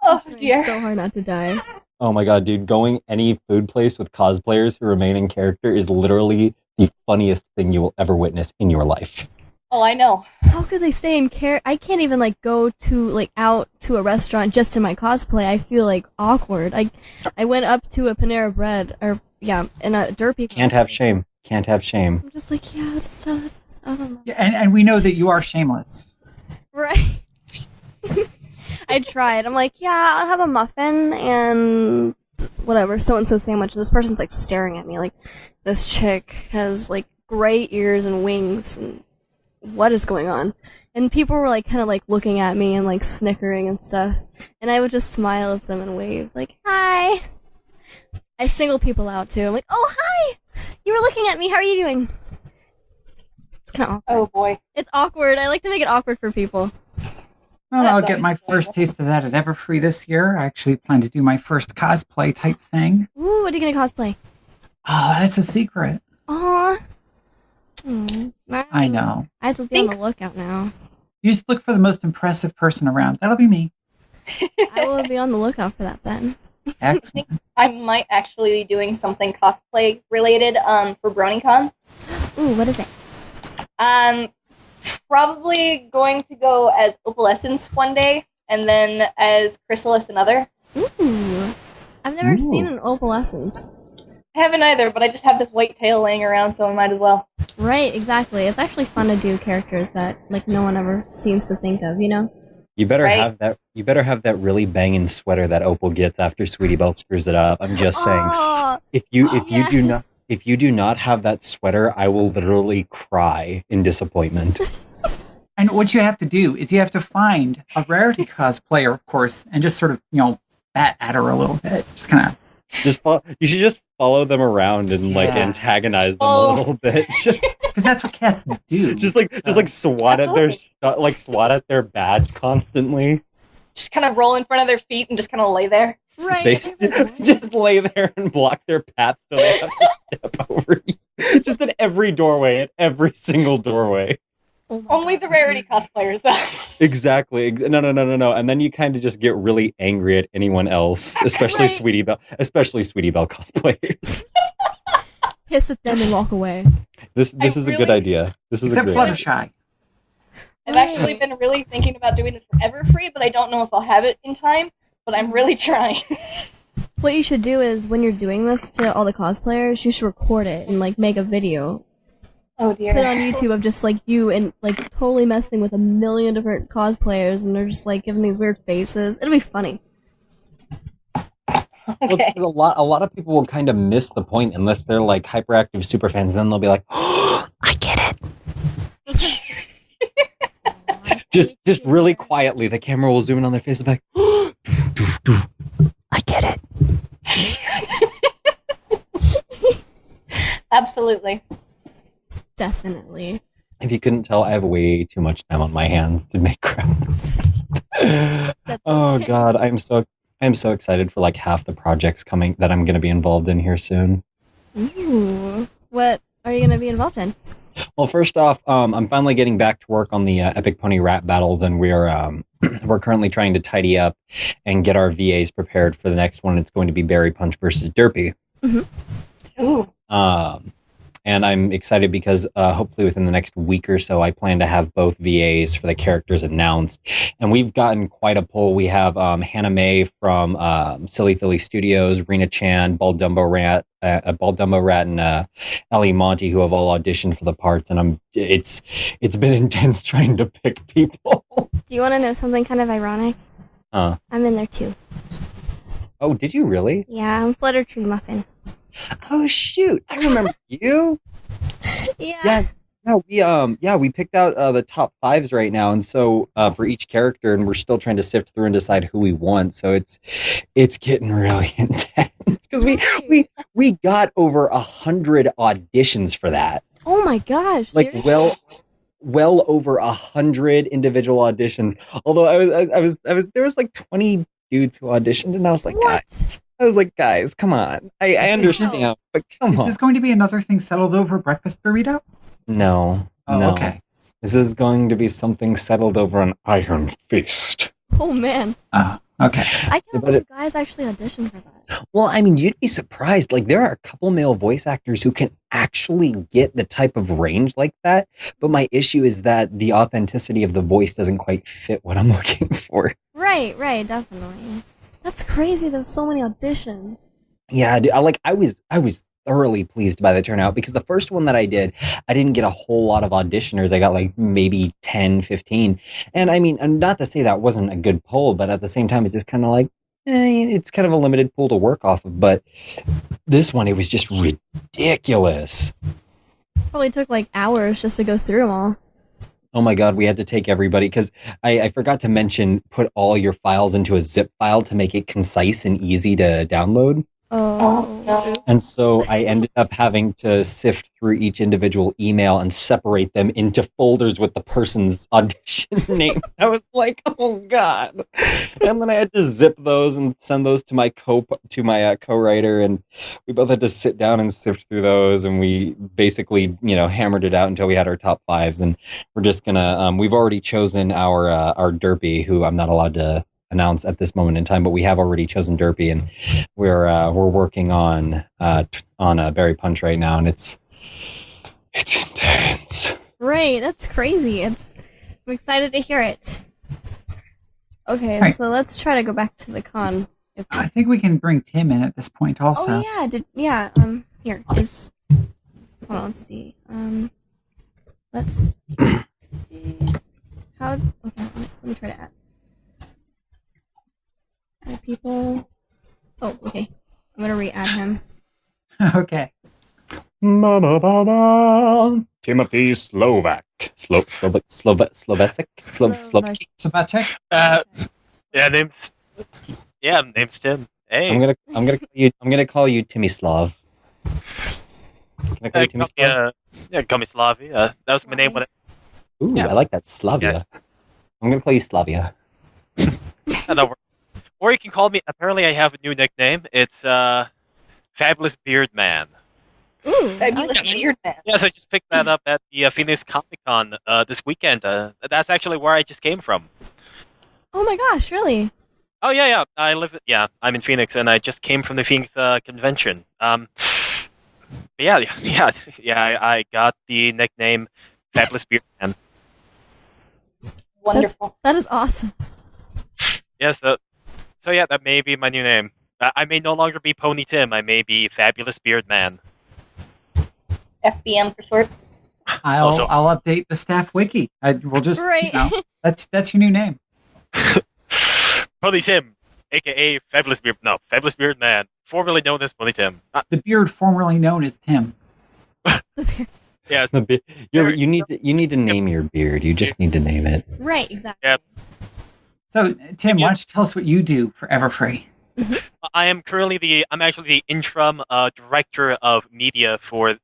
Oh It's dear. so hard not to die. Oh my God, dude. Going any food place with cosplayers who remain in character is literally the funniest thing you will ever witness in your life. Oh, I know. How could they stay in care? I can't even like go to like out to a restaurant just in my cosplay. I feel like awkward. I went up to a Panera Bread in a derpy. Can't have shame. Can't have shame. I'm just like, yeah, just I don't know. Yeah, and we know that you are shameless. Right. I tried. I'm like, yeah, I'll have a muffin and whatever, so-and-so sandwich. This person's like staring at me like this chick has like gray ears and wings and what is going on? And people were like kind of like looking at me and like snickering and stuff. And I would just smile at them and wave like, hi. I single people out too. I'm like, oh, hi. You were looking at me. How are you doing? It's kind of awkward. Oh boy. It's awkward. I like to make it awkward for people. Well, That's I'll get always my enjoyable. first taste of that at Everfree this year. I actually plan to do my first cosplay type thing. Ooh, what are you gonna cosplay? Oh, that's a secret. Aw. I know. I have to be on the lookout now. You just look for the most impressive person around. That'll be me. I will be on the lookout for that then. Excellent. I might actually be doing something cosplay related for BronyCon. Ooh, what is it? Probably going to go as Opalescence one day, and then as Chrysalis another. Ooh. I've never Ooh. seen an opalescence. I haven't either, but I just have this white tail laying around, so I might as well. Right, exactly. It's actually fun to do characters that like no one ever seems to think of, you know? You better Right. have that. You better have that really banging sweater that Opal gets after Sweetie Belle screws it up. I'm just saying. Oh, If you do not yes. if you do not have that sweater, I will literally cry in disappointment. And what you have to do is you have to find a rarity cosplayer, of course, and just sort of, bat at her a little bit. Just kind of. You should just follow them around and like Yeah. antagonize them Oh. a little bit. Because that's what cats do. just like swat at their swat at their badge constantly. Just kind of roll in front of their feet and just kind of lay there. Right. They just lay there and block their path so they have to step over you. Just at every doorway, at every single doorway. Oh my Only God. the rarity cosplayers, though. Exactly. No. And then you kind of just get really angry at anyone else, especially Right. Sweetie Belle cosplayers. Hiss at them and walk away. This is a good really- idea. This is Except a great Fluttershy. I've actually been really thinking about doing this for Everfree, but I don't know if I'll have it in time. But I'm really trying. What you should do is, when you're doing this to all the cosplayers, you should record it and, like, make a video. Oh Put it on YouTube of just, like, you and, like, totally messing with a million different cosplayers, and they're just, like, giving these weird faces. It'll be funny. Well, Okay. because a lot of people will kind of miss the point unless they're like hyperactive super fans. Then they'll be like, "Oh, I get it." just really quietly, the camera will zoom in on their face and be like, "Oh, I get it." Absolutely. Definitely. If you couldn't tell, I have way too much time on my hands to make crap. Oh okay. God, I'm so excited for like half the projects coming that I'm going to be involved in here soon. Ooh. What are you going to be involved in? Well, first off, I'm finally getting back to work on the Epic Pony Rap battles, and we're we're currently trying to tidy up and get our VAs prepared for the next one. It's going to be Berry Punch versus Derpy. Ooh. And I'm excited because hopefully within the next week or so, I plan to have both VAs for the characters announced. And we've gotten quite a pull. We have Hannah Mae from Silly Philly Studios, Rena Chan, Baldumbo Rat, and Ellie Monty, who have all auditioned for the parts. And it's been intense trying to pick people. Do you want to know something kind of ironic? I'm in there too. Oh, did you really? Yeah, I'm Fluttertree Muffin. Oh shoot! I remember you. Yeah. We picked out the top 5s right now, and so for each character, and we're still trying to sift through and decide who we want. So it's getting really intense because we got over 100 auditions for that. Oh my gosh. Like seriously? well over 100 individual auditions. Although I was there was like 20 dudes who auditioned, and I was like, guys, come on. I understand, but come Is on. this going to be another thing settled over breakfast burrito? No. Oh, no. okay. This is going to be something settled over an iron fist. Oh man. Oh, okay. I can't But believe it- guys actually auditioned for that. Well, I mean, you'd be surprised. Like, there are a couple male voice actors who can actually get the type of range like that. But my issue is that the authenticity of the voice doesn't quite fit what I'm looking for. Right, definitely. That's crazy. There's so many auditions. Yeah, dude, I was thoroughly pleased by the turnout because the first one that I did, I didn't get a whole lot of auditioners. I got like maybe 10, 15. And I mean, not to say that wasn't a good poll, but at the same time, it's just kind of like, it's kind of a limited pool to work off of. But this one, it was just ridiculous. Probably took like hours just to go through them all. Oh my God, we had to take everybody because I forgot to mention, put all your files into a zip file to make it concise and easy to download. Oh, no. And so I ended up having to sift through each individual email and separate them into folders with the person's audition name. I was like, oh God. And then I had to zip those and send those to my co-writer, and we both had to sit down and sift through those, and we basically, hammered it out until we had our top 5s. And we're just gonna we've already chosen our Derpy, who I'm not allowed to announce at this moment in time, but we have already chosen Derpy, and we're working on a Berry Punch right now, and it's intense. Right, that's crazy. I'm excited to hear it. Okay, Right. so let's try to go back to the con. I think we can bring Tim in at this point also. Oh yeah, here is. Hold on, let's see. Let's see. Okay, let me try to add people. Oh, okay. I'm gonna re-add him. Okay. Timothy Slovak. Slovesic? Sabatek? Name's Tim. Hey. I'm gonna call you Timmy Slav. Can I call you Timmy Slav? Call me Slavi. That was my name when Ooh, yeah. I like that, Slavia. I'm gonna call you Slavia. we're or you can call me. Apparently, I have a new nickname. It's Fabulous Beard Man. Ooh, I Fabulous like that. Beard Man. Yes, I just picked that up at the Phoenix Comic Con this weekend. That's actually where I just came from. Oh my gosh, really? Oh yeah. I'm in Phoenix, and I just came from the Phoenix convention. I got the nickname Fabulous Beard Man. Wonderful. That is awesome. Yes, that may be my new name. I may no longer be Pony Tim. I may be Fabulous Beard Man. FBM for short. I'll update the staff wiki. We'll just that's your new name. Pony Tim, aka Fabulous Beard Man, formerly known as Pony Tim. The beard formerly known as Tim. Yes. You need to name your beard. You just need to name it. Right, exactly. Yep. So, Tim, why don't you tell us what you do for Everfree? I'm actually the interim director of media for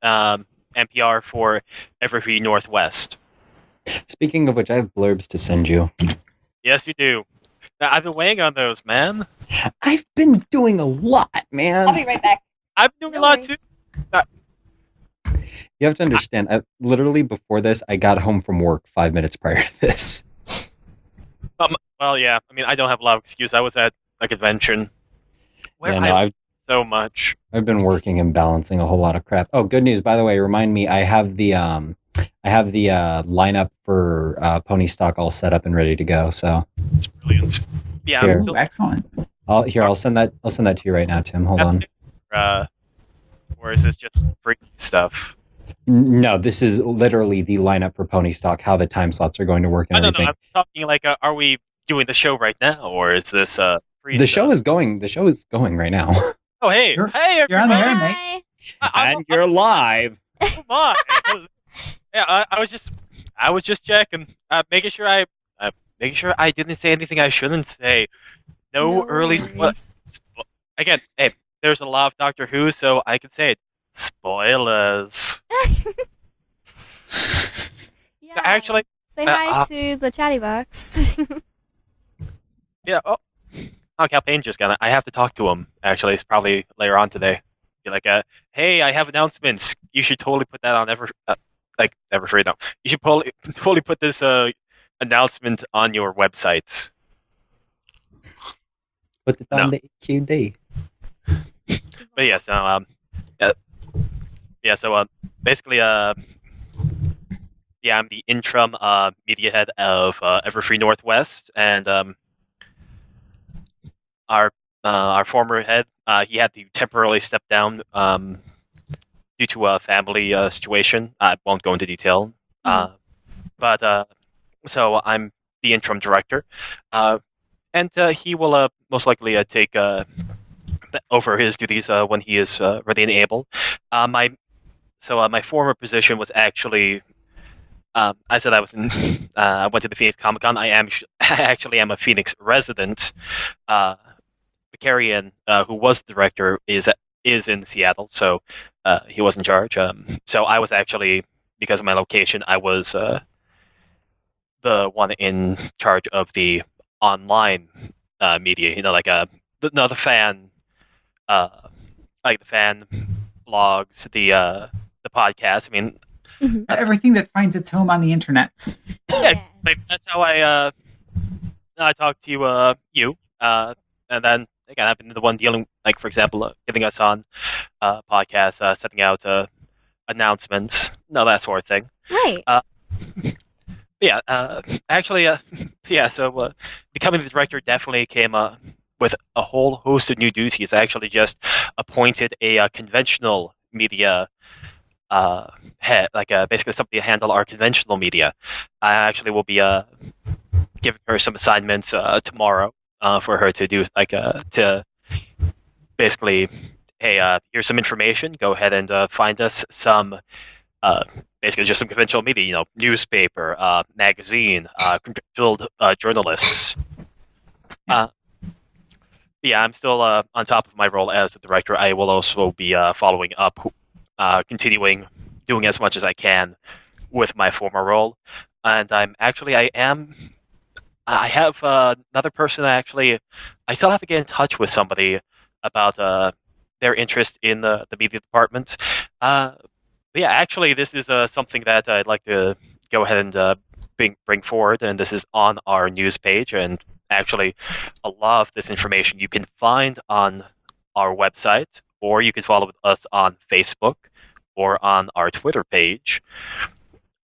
NPR for Everfree Northwest. Speaking of which, I have blurbs to send you. Yes, you do. Now, I've been weighing on those, man. I've been doing a lot, man. I'll be right back. I've been doing a lot too. You have to understand, literally before this, I got home from work 5 minutes prior to this. Well, yeah. I mean, I don't have a lot of excuse. I was at a convention where I've so much. I've been working and balancing a whole lot of crap. Oh, good news! By the way, remind me, I have the lineup for Pony Stock all set up and ready to go. So it's brilliant. Yeah, here. Excellent. I'll send that to you right now, Tim. Hold on. Or is this just free stuff? No, this is literally the lineup for Pony Stock, how the time slots are going to work and everything. No, I'm talking like, are we doing the show right now, or is this free The stuff? show is going. The show is going right now. Oh, hey, You're everybody. on the air, mate. And you're live. Come on. Yeah, I was just checking, making sure I didn't say anything I shouldn't say. No early again. Hey, there's a lot of Doctor Who, so I can say it. Spoilers. Yeah. Actually, say hi to the chatty box. yeah. Oh, Cal Payne just got it. I have to talk to him. Actually, it's probably later on today. Be like, hey, I have announcements. You should totally put that on Everfree. No, you should totally put this announcement on your website. Put it on the EQD. But yes, so basically, I'm the interim media head of Everfree Northwest, and our former head, he had to temporarily step down due to a family situation. I won't go into detail, but so I'm the interim director, and he will most likely take over his duties when he is ready and able. My former position was actually, I said I was in. I went to the Phoenix Comic Con. I actually am a Phoenix resident. Vicarian, who was the director, is in Seattle, so he was in charge. So I was actually, because of my location, I was the one in charge of the online media. You know, like the fan. Like the fan blogs, the podcast. I mean, everything that finds its home on the internet. Yeah, that's how I talked to you, and then again, I've been the one dealing, like for example, getting us on podcasts, setting out announcements, that sort of thing. Right. So becoming the director definitely came with a whole host of new duties. I actually just appointed a conventional media head, basically somebody to handle our conventional media. I actually will be giving her some assignments tomorrow for her to do, to basically, hey, here's some information. Go ahead and find us some, basically just some conventional media, newspaper, magazine, credentialed journalists. Yeah, I'm still on top of my role as the director. I will also be following up, continuing doing as much as I can with my former role. And I I have another person that I still have to get in touch with somebody about their interest in the media department. But yeah, actually, this is something that I'd like to go ahead and bring forward, and this is on our news page. And actually, a lot of this information you can find on our website, or you can follow us on Facebook or on our Twitter page.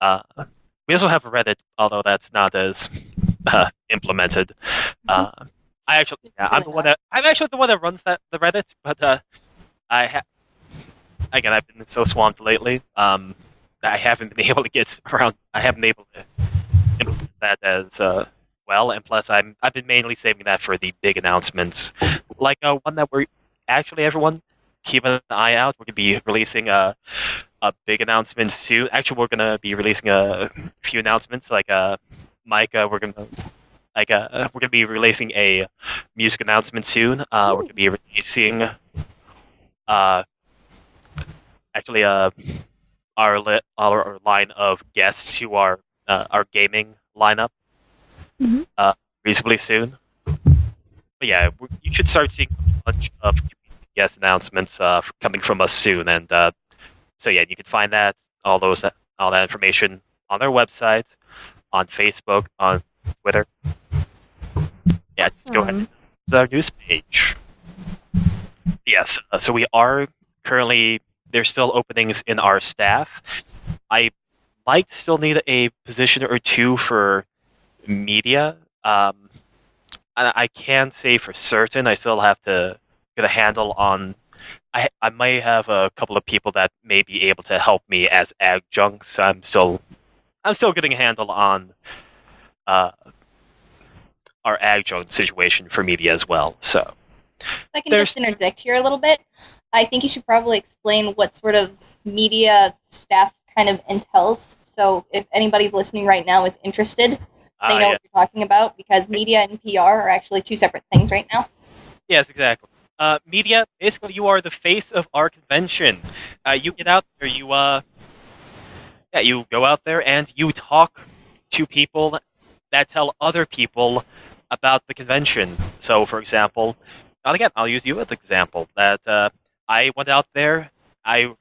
We also have a Reddit, although that's not as implemented. I'm actually the one that runs the Reddit, but again, I've been so swamped lately. I haven't been able to get around. I haven't been able to implement that as well, and plus, I've been mainly saving that for the big announcements, like one that we're actually everyone keep an eye out. We're gonna be releasing a big announcement soon. Actually, we're gonna be releasing a few announcements, like Mike. We're gonna be releasing a music announcement soon. We're gonna be releasing actually our line of guests who are our gaming lineup reasonably soon. But yeah, you should start seeing a bunch of guest announcements coming from us soon. And so yeah, you can find all that information on our website, on Facebook, on Twitter. Yeah, just go ahead. It's our news page. Yes, so we are currently, there's still openings in our staff. I might still need a position or two for media. And I can say for certain I still have to get a handle on. I might have a couple of people that may be able to help me as adjuncts. I'm still getting a handle on our adjunct situation for media as well. So if I can just interject here a little bit. I think you should probably explain what sort of media staff kind of entails. So if anybody's listening right now is interested, they know what you're talking about, because media and PR are actually two separate things right now. Yes, exactly. Media, basically, you are the face of our convention. You get out there, you go out there and you talk to people that tell other people about the convention. So, for example, and again, I'll use you as an example. That I went out there, I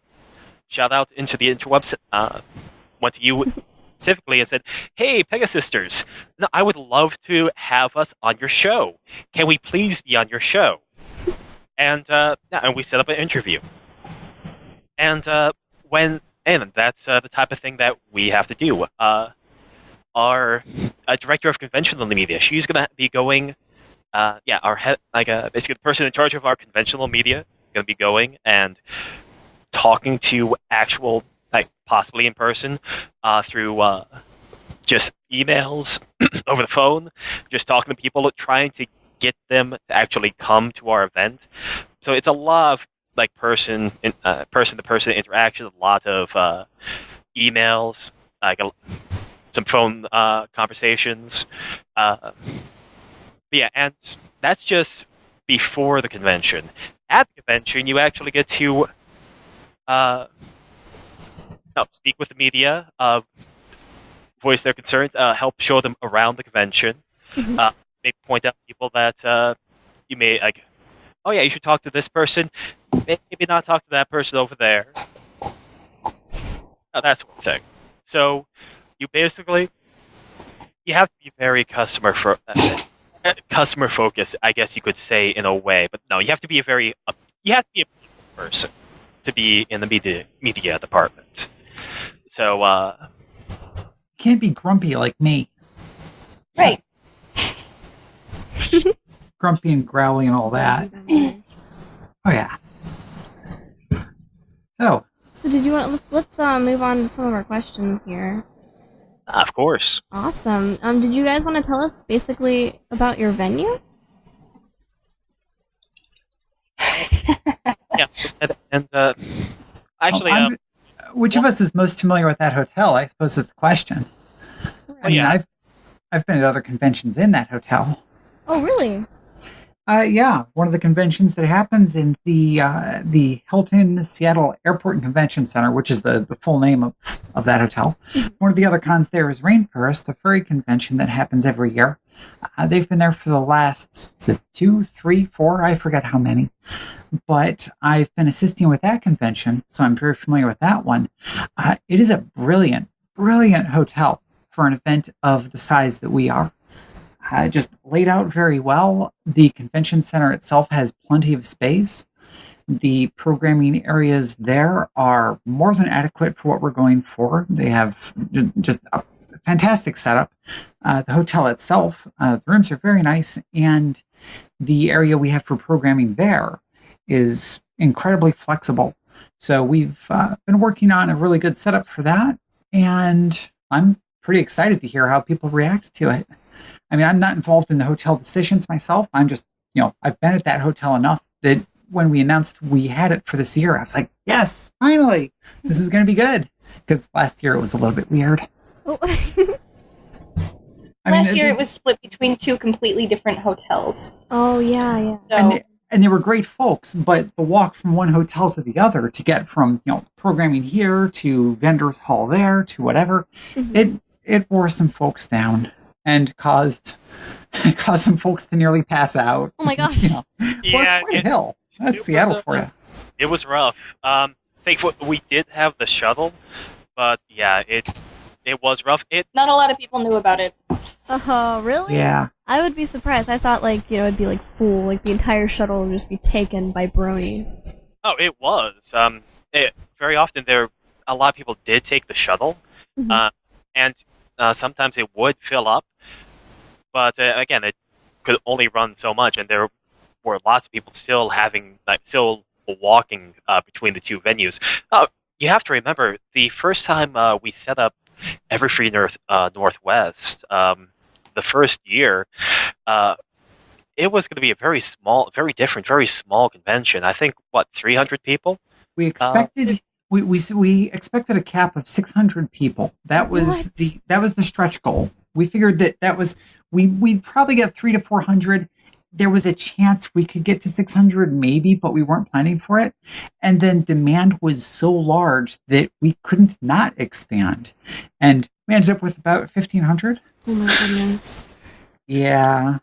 shout out into the interwebs, went to you specifically and said, "Hey, Pegasisters, I would love to have us on your show. Can we please be on your show?" And we set up an interview. And that's the type of thing that we have to do. Our director of conventional media, she's gonna be going. Our head, basically the person in charge of our conventional media, is gonna be going and talking to actual, possibly in person, through just emails, over the phone, just talking to people, trying to get them to actually come to our event. So it's a lot of person-to-person interaction, a lot of emails, some phone conversations. Yeah, and that's just before the convention. At the convention, you actually get to speak with the media, voice their concerns, help show them around the convention, maybe point out people that you may oh yeah, you should talk to this person, maybe not talk to that person over there. That sort of thing. So you basically have to be very customer focused, I guess you could say, in a way. But no, you have to be a person to be in the media department. So can't be grumpy like me. Right. Grumpy and growly and all that. Oh yeah. So did you want? Let's move on to some of our questions here. Of course. Awesome. Did you guys want to tell us basically about your venue? Yeah, and actually, which of us is most familiar with that hotel? I suppose is the question. I mean, I've been at other conventions in that hotel. Oh, really? Yeah, one of the conventions that happens in the Hilton Seattle Airport and Convention Center, which is the full name of that hotel. One of the other cons there is Rainforest, the furry convention that happens every year. They've been there for the last 2, 3, 4, I forget how many. But I've been assisting with that convention, so I'm very familiar with that one. It is a brilliant, brilliant hotel for an event of the size that we are. Just laid out very well. The convention center itself has plenty of space. The programming areas there are more than adequate for what we're going for. They have just a fantastic setup. The hotel itself, the rooms are very nice, and the area we have for programming there is incredibly flexible. So we've been working on a really good setup for that, and I'm pretty excited to hear how people react to it. I mean, I'm not involved in the hotel decisions myself. I'm just, I've been at that hotel enough that when we announced we had it for this year, I was like, yes, finally, this is going to be good. Because last year it was a little bit weird. Oh. Last year it was split between 2 completely different hotels. Oh, yeah. So and they were great folks, but the walk from one hotel to the other to get from, programming here to vendors hall there to whatever, it wore some folks down and caused some folks to nearly pass out. Oh my gosh. Well, it's quite a hill. That's Seattle for you. It was rough. Thankfully, we did have the shuttle, but yeah, it was rough. not a lot of people knew about it. Oh, really? Yeah. I would be surprised. I thought, it'd be, full. The entire shuttle would just be taken by bronies. Oh, it was. Very often a lot of people did take the shuttle, and sometimes it would fill up. But again, it could only run so much, and there were lots of people still walking between the 2 venues. You have to remember, the first time we set up Everfree Northwest, the first year, it was going to be a very small convention. I think 300 people. We expected we expected a cap of 600 people. That was the stretch goal. We figured that was we'd probably get 300 to 400. There was a chance we could get to 600 maybe, but we weren't planning for it. And then demand was so large that we couldn't not expand. And we ended up with about 1,500. Oh my goodness. Yeah.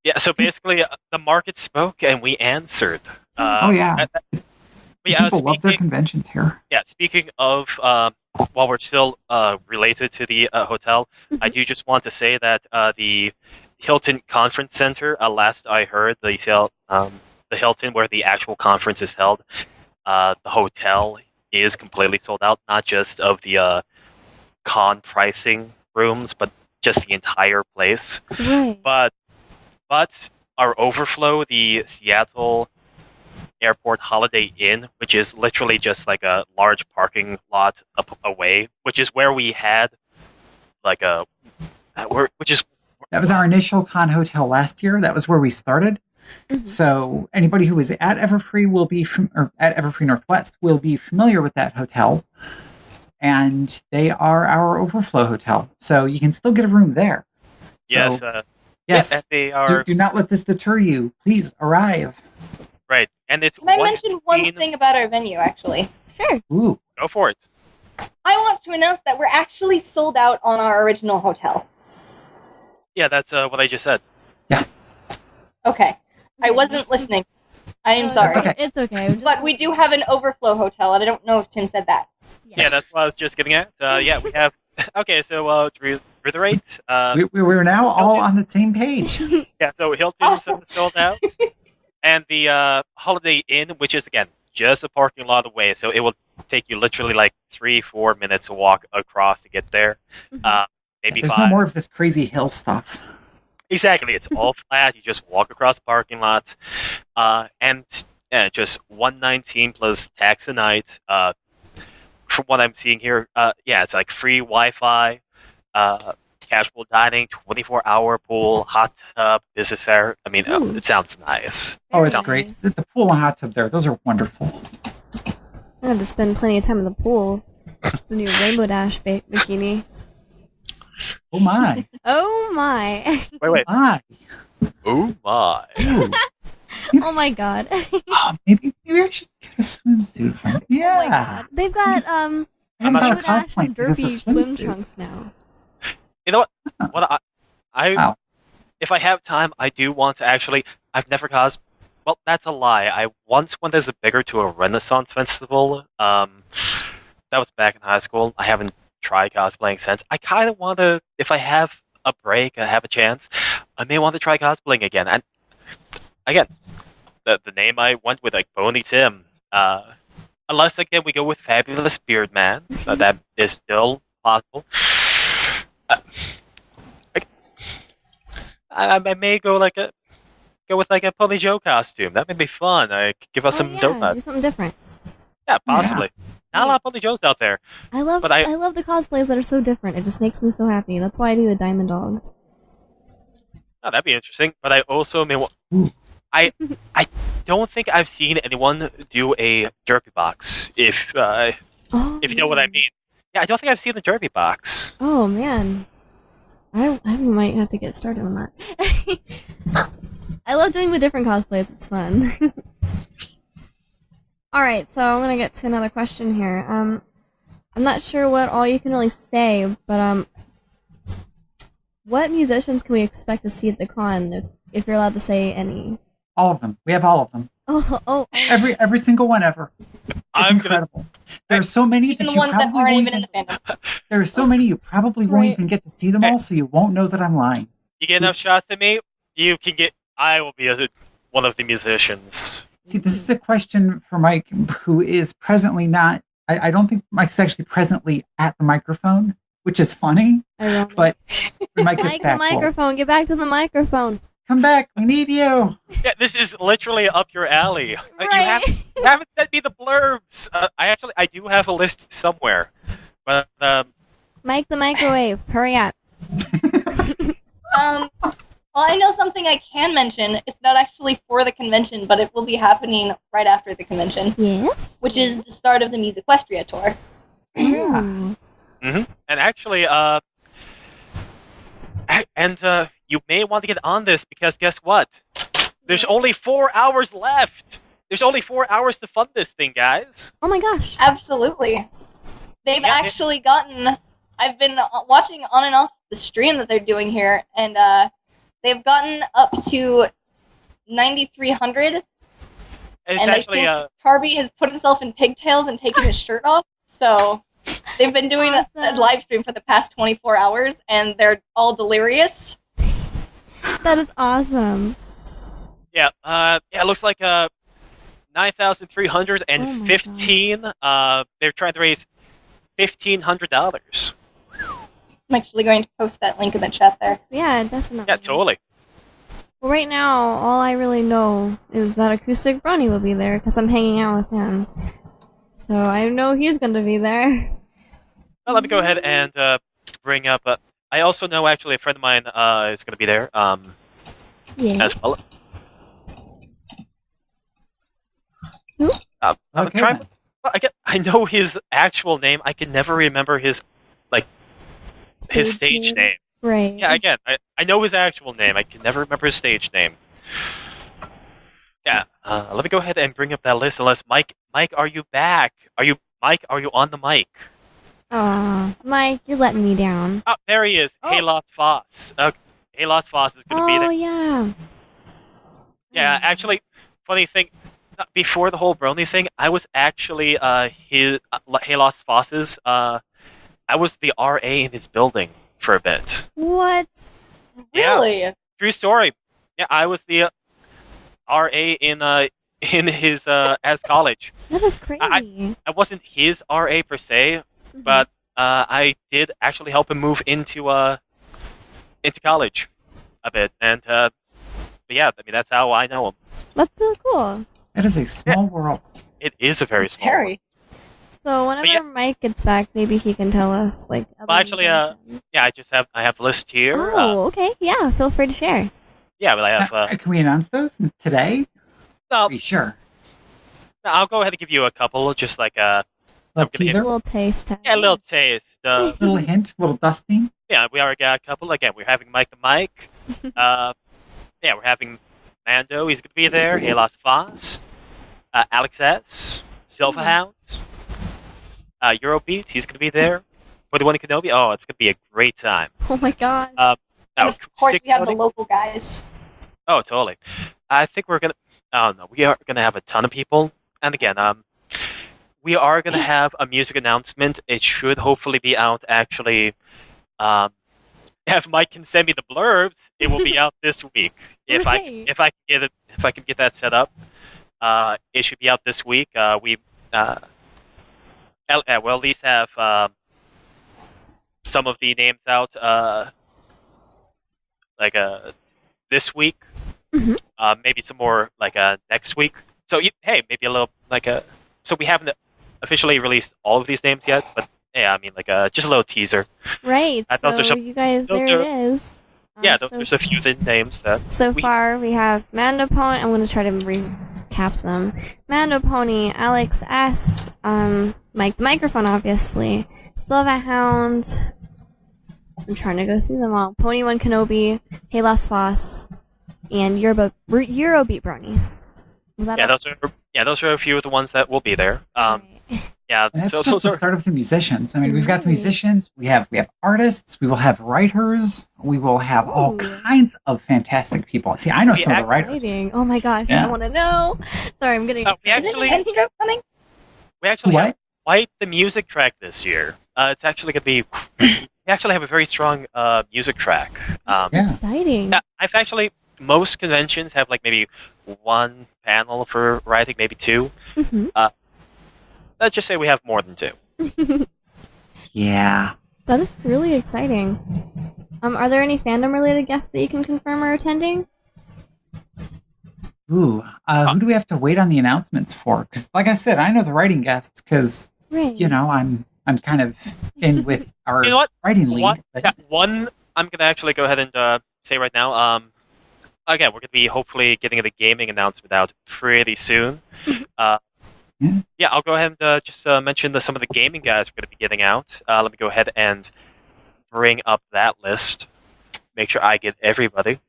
Yeah, so basically the market spoke and we answered. Oh, yeah. People love their conventions here. Yeah, speaking of, while we're still related to the hotel, I do just want to say that the Hilton Conference Center, last I heard, the Hilton where the actual conference is held, the hotel is completely sold out, not just of the con pricing rooms, but just the entire place. Right. But our overflow, the Seattle Airport Holiday Inn, which is literally just like a large parking lot up away, which is where we had that was our initial con hotel last year. That was where we started. So anybody who was at Everfree at Everfree Northwest will be familiar with that hotel, and they are our overflow hotel. So you can still get a room there. Yes. Yes. Yeah, they are. Do not let this deter you. Please arrive. Right, and it's. Can I mention one thing about our venue, actually? Sure. Ooh. Go for it. I want to announce that we're actually sold out on our original hotel. Yeah, that's what I just said. Yeah. Okay. I wasn't listening. I am sorry. That's okay. It's okay. But we do have an overflow hotel, and I don't know if Tim said that. Yeah, that's what I was just getting at. Yeah, we have. Okay, so to reiterate, we're now all on the same page. Yeah, so Hilton's sold out, and the Holiday Inn, which is again just a parking lot away, so it will take you literally 3-4 minutes to walk across to get there. Maybe There's 5. no more of this crazy hill stuff. Exactly, it's all flat. You just walk across the parking lot, and just $119 plus tax a night. From what I'm seeing here, it's free Wi-Fi, casual dining, 24-hour pool, hot tub, business area. I mean, it sounds nice. Oh, it's great. The pool and hot tub there, those are wonderful. I had to spend plenty of time in the pool. The new Rainbow Dash bikini. Oh my. Oh my. Wait. My. Oh my. Ooh. Oh my god. Maybe I should get a swimsuit from it. Yeah. Oh my god. They've got I haven't got a Rainbow Dash cosplay and because derpy of swim swimsuit. trunks now. You know what? What I Wow. if I have time, I do want to actually. I've never cos. Well, that's a lie. I once went as a bigger to a Renaissance festival. That was back in high school. I haven't tried cosplaying since. I kind of want to. If I have a break, I have a chance, I may want to try cosplaying again. And again, the name I went with, like Brony Tim. Unless again we go with Fabulous Beard Man, that is still possible. I may go with like a Pony Joe costume. That may be fun. I could give us some dope do something different. Yeah, possibly. Not a lot of Pony Joes out there. I love the cosplays that are so different. It just makes me so happy. That's why I do a Diamond Dog. Oh, that'd be interesting. But I also may want. I don't think I've seen anyone do a derpy box. If you know what I mean. Yeah, I don't think I've seen the derpy box. Oh man, I might have to get started on that. I love doing the different cosplays. It's fun. All right, so I'm gonna get to another question here. I'm not sure what all you can really say, but what musicians can we expect to see at the con? If you're allowed to say any. All of them. We have all of them. Oh. Every single one ever. It's incredible. There are so many Even that the you ones that probably aren't won't even in the fandom. There are so many you probably won't Right. even get to see them all, so you won't know that I'm lying. You get enough Oops. shots of me, you can get. I will be one of the musicians. See, this is a question for Mike, who is presently not. I don't think Mike's actually presently at the microphone, which is funny. Ironic. But when Mike gets Mike, the back, we'll- microphone. Get back to the microphone. come back. We need you. Yeah, this is literally up your alley. Right. You haven't sent me the blurbs. I do have a list somewhere, but Mike, the microwave. Hurry up. Well, I know something I can mention. It's not actually for the convention, but it will be happening right after the convention, Yes. which is the start of the Musiquestria tour. Ooh. and actually, you may want to get on this because guess what? There's only 4 hours left. There's only 4 hours to fund this thing, guys. Oh my gosh. Absolutely. They've Yeah, actually gotten. I've been watching on and off the stream that they're doing here, and they've gotten up to 9,300. It's And actually I think Tarby has put himself in pigtails and taken his shirt off. So they've been doing a Awesome. live stream for the past 24 hours, and they're all delirious. That is awesome. yeah. It looks like 9,315. They're trying to raise $1,500. I'm actually going to post that link in the chat there. Yeah, definitely. Yeah, totally. Well, right now, all I really know is that Acoustic Brony will be there because I'm hanging out with him. So I know he's going to be there. Well, let me go ahead and bring up. I also know actually a friend of mine is going to be there Yeah. as well. Who? I'm Okay, trying. then. Well, I know his actual name. I can never remember his stage name. Right. Yeah, again, I know his actual name. I can never remember his stage name. Yeah, let me go ahead and bring up that list. Unless Mike, are you back? Are you on the mic? Aw, Mike, you're letting me down. Oh, there he is. Oh. Hey, Lost Foss. Okay, Hey, Lost Foss is going to be Oh, there. yeah. Yeah, actually, funny thing. Before the whole Brony thing, I was actually his Hey Lost Foss's. I was the RA in his building for a bit. What? Yeah. Really? True story. Yeah, I was the RA in his as college. That is crazy. I wasn't his RA per se, but I did actually help him move into college a bit, and but yeah, I mean that's how I know him. That's so cool. It is a small world. It is a very small. Harry. So whenever yeah. Mike gets back, maybe he can tell us, like, other Well, actually, musicians. yeah, I have a list here. Oh, okay. Yeah, feel free to share. Yeah, but I have. Can we announce those today? No, Are you sure? I'll go ahead and give you a couple, just like Little gonna A teaser, little taste test. yeah, a little taste. little hint, little dusting. Yeah, we already got a couple. Again, we're having Mike the Mike. Yeah, we're having Mando. He's going to be there. Hey, Lost Foss. Alex S. Silverhound. Eurobeat. He's going to be there. 21 Kenobi. Oh, it's going to be a great time. Oh my gosh. And of course, acoustic we have the coding? local guys. Oh, totally. I think we're gonna. Oh no, we are gonna have a ton of people. And again, we are gonna have a music announcement. It should hopefully be out actually. If Mike can send me the blurbs, it will be out this week. If Right. if I can get that set up, it should be out this week. We'll at least have some of the names out this week. Mhm. Maybe some more next week. So hey, maybe a little So we haven't officially released all of these names yet, but yeah, I mean just a little teaser. Right. Those are So some- you guys, those there are- it is. Yeah, those so are just a few of the names that. So we- far, we have Mandopony. I'm going to try to recap them. Mandopony, Alex S, Mike the Microphone, obviously, Silva Hound. I'm trying to go through them all. Pony One Kenobi, Halos Foss, and Eurobeat Brony. Was that all? Those are a few of the ones that will be there. Right. Yeah, And that's so just those the are. start of the musicians. I mean, we've got the Right. musicians, we have artists, we will have writers, we will have all Ooh. kinds of fantastic people. See, I know some of the writers. Exciting. Oh my gosh, Yeah. I want to know. Sorry, I'm getting. We actually coming? we actually What? have quite the music track this year. It's actually going to be. We actually have a very strong music track. Yeah. Exciting. Yeah, I've actually most conventions have maybe one panel for writing, maybe two. Mhm. Let's just say we have more than two. Yeah. That is really exciting. Are there any fandom related guests that you can confirm are attending? Ooh, who do we have to wait on the announcements for? Because, like I said, I know the writing guests because Right. I'm kind of in with our You know what? writing lead. But One I'm going to actually go ahead and say right now. Again, we're going to be hopefully getting the gaming announcement out pretty soon. Yeah, I'll go ahead and just mention some of the gaming guys we're going to be getting out. Let me go ahead and bring up that list. Make sure I get everybody.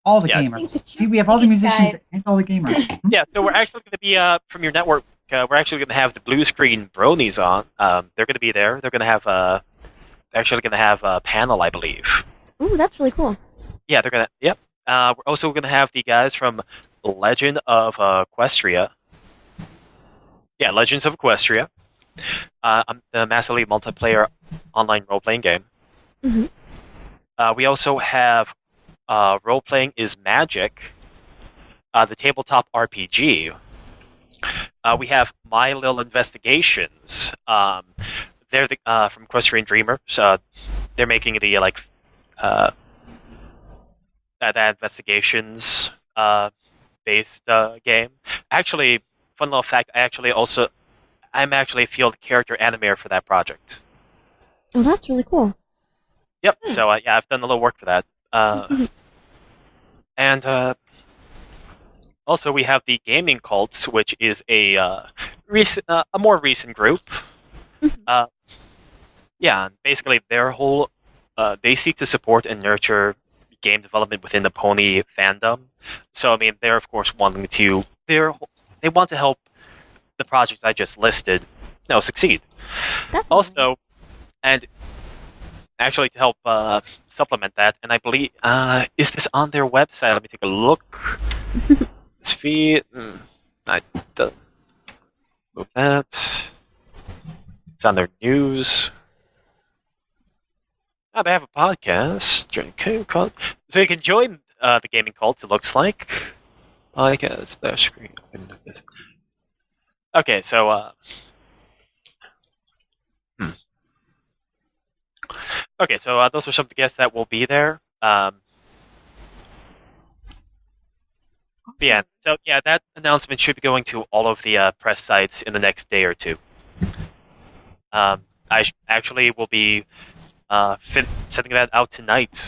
all the Yeah. gamers. See, we have all the Thanks, musicians guys. and all the gamers. Yeah, so we're actually going to be from your network. We're actually going to have the blue screen bronies on. They're going to be there. They're going to have a panel, I believe. Ooh, that's really cool. Yeah, they're gonna. Yep. We're also gonna have the guys from Legend of Equestria. Yeah, Legends of Equestria. The massively multiplayer online role-playing game. Mhm. We also have Role Playing is Magic, the tabletop RPG. We have My Little Investigations. They're from Equestrian Dreamers. They're making the that investigations based game. Actually, fun little fact. I'm actually a field character animator for that project. Oh, that's really cool. Yep. So yeah, I've done a little work for that. And also we have the Gaming Cults, which is a more recent group. Yeah, and basically their whole they seek to support and nurture game development within the pony fandom. So I mean, they're of course they want to help the projects I just listed, succeed. Definitely. Also, and actually to help supplement that, and I believe is this on their website? Let me take a look. This feed, I don't move that. It's on their news. Oh, they have a podcast. So you can join the Gaming Cult, it looks like. Podcast, splash screen. Okay, so... Okay, so those are some of the guests that will be there. Yeah, so yeah, that announcement should be going to all of the press sites in the next day or two. I actually will be sending that out tonight.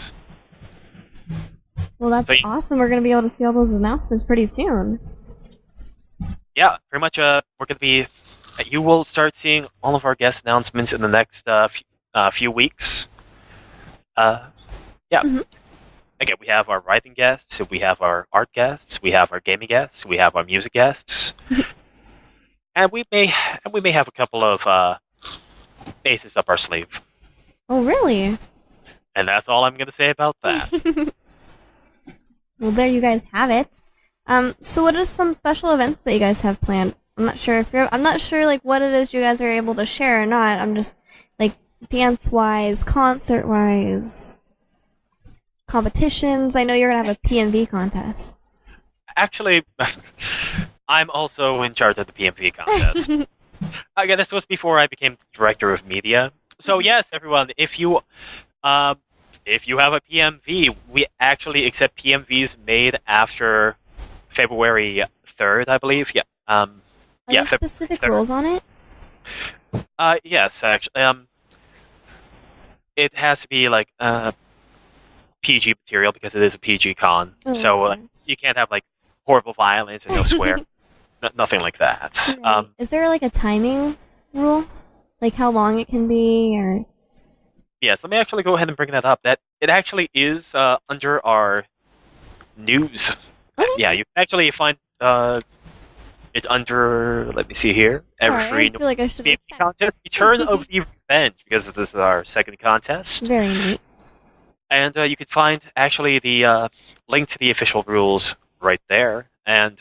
Well, that's So- awesome. We're going to be able to see all those announcements pretty soon. Yeah, pretty much. We're going to be. You will start seeing all of our guest announcements in the next few weeks. Yeah. Mhm. Again, we have our writing guests, we have our art guests, we have our gaming guests, we have our music guests, and we may have a couple of bases up our sleeve. Oh, really? And that's all I'm going to say about that. Well, there you guys have it. So what are some special events that you guys have planned? I'm not sure like what it is you guys are able to share or not. I'm just like dance-wise, concert-wise, competitions. I know you're gonna have a PMV contest. Actually, I'm also in charge of the PMV contest. Again, this was before I became director of media. So yes, everyone, if you have a PMV, we actually accept PMVs made after February 3rd, I believe. Yeah. Are there specific rules on it? Yes, actually. It has to be like PG material because it is a PG con. Oh, so okay. you can't have like horrible violence and no swear. Nothing like that. Right. Is there like a timing rule? Like how long it can be or Yes, let me actually go ahead and bring that up. That it actually is under our news. Okay. Yeah, you can actually find it under. Let me see here. Sorry, Everfree I feel like I should have PMP contest. Return of the Revenge, because this is our second contest. Very neat. And you can find actually the link to the official rules right there. And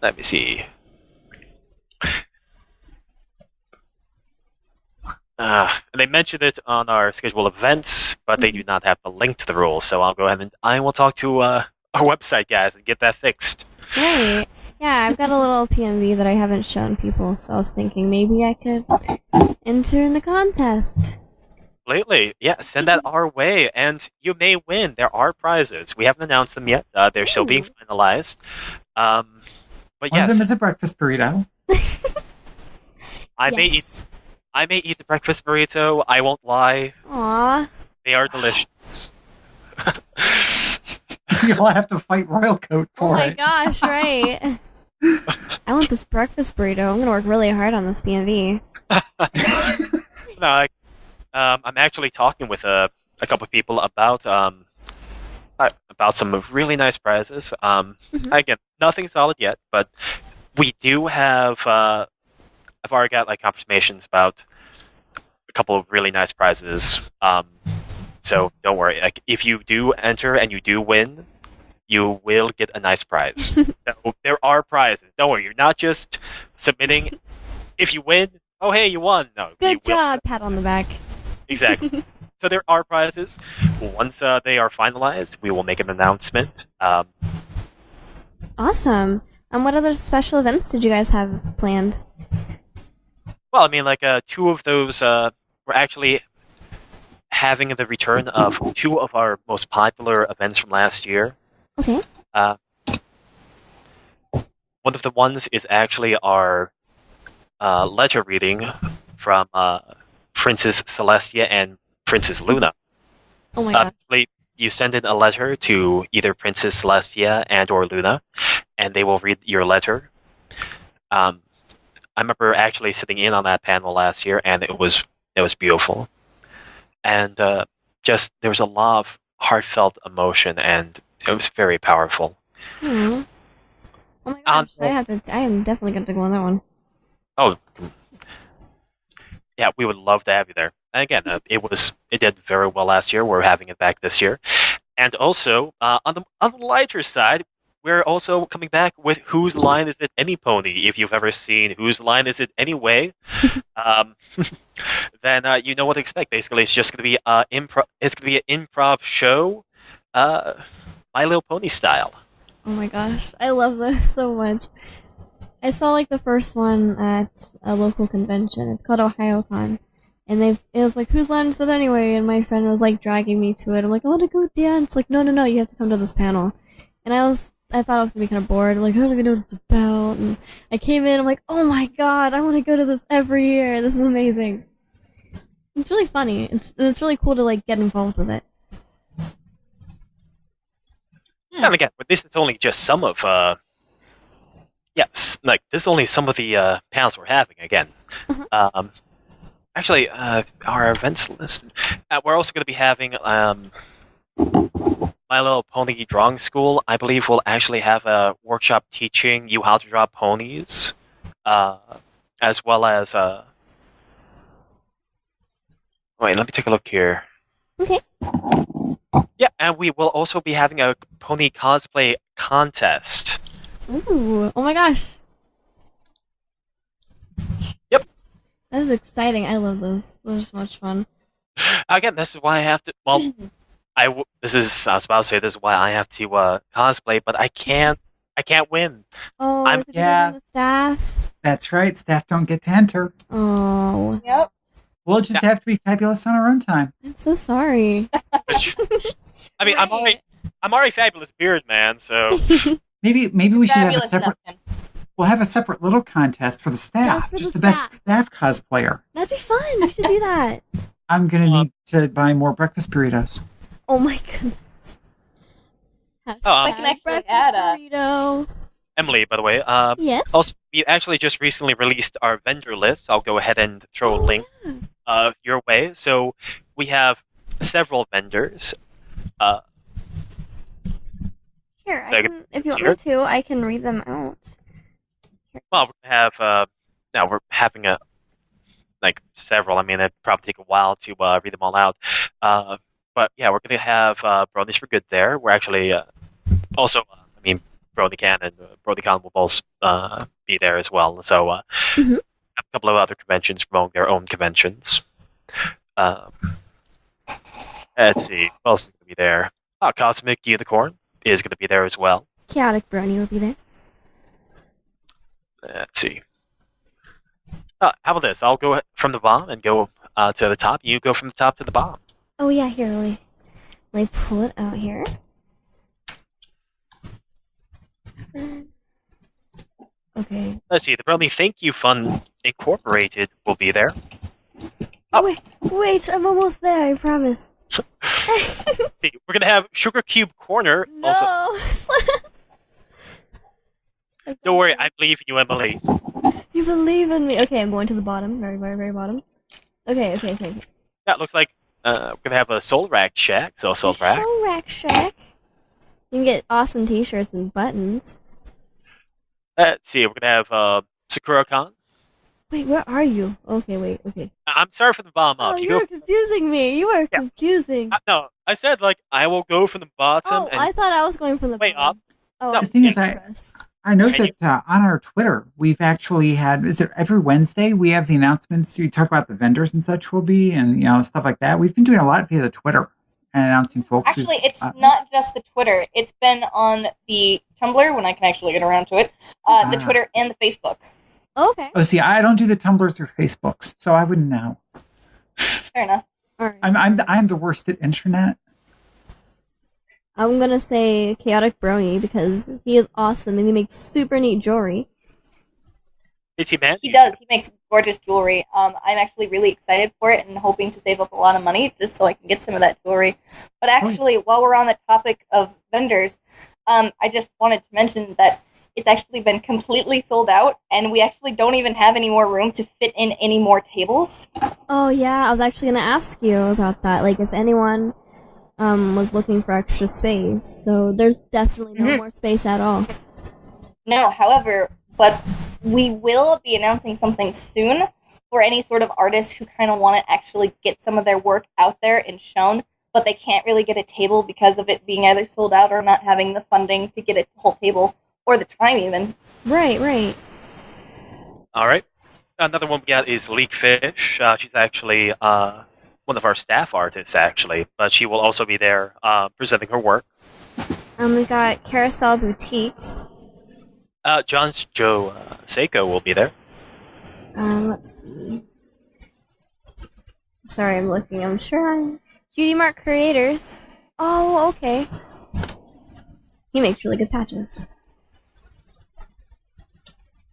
let me see. They mentioned it on our scheduled events, but they do not have the link to the rules. So I'll go ahead and I will talk to our website guys and get that fixed. Right. Yeah, I've got a little PMV that I haven't shown people, so I was thinking maybe I could enter in the contest. Lately, yeah, send that our way, and you may win. There are prizes. We haven't announced them yet. They're still being finalized. But One yes, of them is a breakfast burrito. I may eat the breakfast burrito. I won't lie. Aw. They are delicious. You'll have to fight Royal Coat Oh for my it. gosh, right. I want this breakfast burrito. I'm gonna work really hard on this PMV. No, I'm actually talking with a couple of people about some really nice prizes. Again, nothing solid yet, but we do have. I've already got like confirmations about a couple of really nice prizes. So don't worry. Like, if you do enter and you do win, you will get a nice prize. So there are prizes. Don't worry. You're not just submitting. If you win, oh hey, you won. No. Good job, pat on the back. Exactly. So there are prizes. Once they are finalized, we will make an announcement. Awesome. And what other special events did you guys have planned? Well, I mean, like two of those we're actually having the return of two of our most popular events from last year. Okay. One of the ones is actually our letter reading from Princess Celestia and Princess Luna. Oh my god. Basically, you send in a letter to either Princess Celestia and or Luna, and they will read your letter. I remember actually sitting in on that panel last year, and it was beautiful. And just there was a lot of heartfelt emotion, and it was very powerful. Oh my gosh, I am definitely going to go on that one. Oh, yeah, we would love to have you there. And again, it did very well last year. We're having it back this year, and also on the lighter side, we're also coming back with Whose Line Is It Any Pony? If you've ever seen Whose Line Is It Anyway, then you know what to expect. Basically, it's just going to be It's going to be an improv show, My Little Pony style. Oh my gosh, I love this so much. I saw like the first one at a local convention. It's called OhioCon, and it was like, whose line is it anyway? And my friend was like dragging me to it. I'm like, I want to go dance. Like, no, you have to come to this panel. And I thought I was gonna be kind of bored. I'm like, I don't even know what it's about. And I came in. I'm like, oh my god, I want to go to this every year. This is amazing. It's really funny. It's really cool to like get involved with it. And again, but this is only just some of yes, like this is only some of the panels we're having. Again, actually, our events list. We're also going to be having My Little Pony Drawing School. I believe we'll actually have a workshop teaching you how to draw ponies, as well as Wait, let me take a look here. Okay. Yeah, and we will also be having a pony cosplay contest. Ooh. Oh my gosh. Yep. That is exciting. I love those. Those are so much fun. Again, this is why I have to. Well, I was about to say this is why I have to cosplay, but I can't. I can't win. Oh, I'm- is it because of the staff? That's right. Staff don't get to enter. Oh, Yep. We'll just have to be fabulous on our own time. I'm so sorry. I mean, I'm already fabulous beard man, so Maybe we should have a Fabulous separate. stuff, Tim. We'll have a separate little contest for the staff. Just for Just the the best staff cosplayer. That'd be fun. We should do that. I'm gonna need to buy more breakfast burritos. Oh my goodness. I can actually Breakfast add a- burrito. Emily, by the way, Yes. also we actually just recently released our vendor list. I'll go ahead and throw a link your way. So we have several vendors. Here, I Like, can, if you want here? me to, I can read them out. Well, we have now we're having several. I mean, it'd probably take a while to read them all out. But yeah, we're gonna have Bronies for Good there. We're actually also, I mean, BronyCon and BronyCon will both be there as well. So Mhm. a couple of other conventions promoting their own conventions. Let's see, what else is gonna be there? Cosmic Unicorn is gonna be there as well. Chaotic Brony will be there. Let's see. How about this? I'll go from the bottom and go to the top. You go from the top to the bottom. Oh yeah, here, let me pull it out here. Okay. Let's see. The Brony Thank You Fund Incorporated will be there. Wait, I'm almost there, I promise. Let's see. We're gonna have Sugar Cube Corner. Also, No. don't worry. I believe in you, Emily. You believe in me. Okay, I'm going to the bottom. Very, very, very bottom. Okay. That looks like we're gonna have a Soul Rack Shack. So Soul Rack. Soul Rack Shack. You can get awesome t-shirts and buttons. Let's see. We're gonna have SakuraCon. Wait, where are you? Okay, wait, okay. I'm sorry for the bottom up. Oh, you are confusing me. You are confusing. No, I said I will go from the bottom Oh, and I thought I was going from the way bottom. up. Oh, No, The thing is, yes. I know And that on our Twitter, we've actually had, is it every Wednesday we have the announcements, we talk about the vendors and such will be, and, stuff like that. We've been doing a lot via the Twitter and announcing folks. Actually, it's not just the Twitter. It's been on the Tumblr, when I can actually get around to it, the Twitter and the Facebook. Okay. Oh, see, I don't do the Tumblrs or Facebooks, so I wouldn't know. Fair enough. All right. I'm the worst at internet. I'm gonna say Chaotic Brony because he is awesome and he makes super neat jewelry. Is he man? He does. He makes gorgeous jewelry. I'm actually really excited for it and hoping to save up a lot of money just so I can get some of that jewelry. But actually, while we're on the topic of vendors, I just wanted to mention that it's actually been completely sold out, and we actually don't even have any more room to fit in any more tables. Oh yeah, I was actually gonna ask you about that. Like if anyone was looking for extra space. So there's definitely no more space at all. No, however, but we will be announcing something soon for any sort of artists who kind of want to actually get some of their work out there and shown, but they can't really get a table because of it being either sold out or not having the funding to get a whole table, or the time even. Right. All right. Another one we got is Leak Fish. She's actually one of our staff artists, actually, but she will also be there presenting her work. We got Carousel Boutique. John's Joe Seiko will be there. Let's see. Sorry, I'm looking. I'm sure I'm Cutie Mark Creators. Oh, okay. He makes really good patches.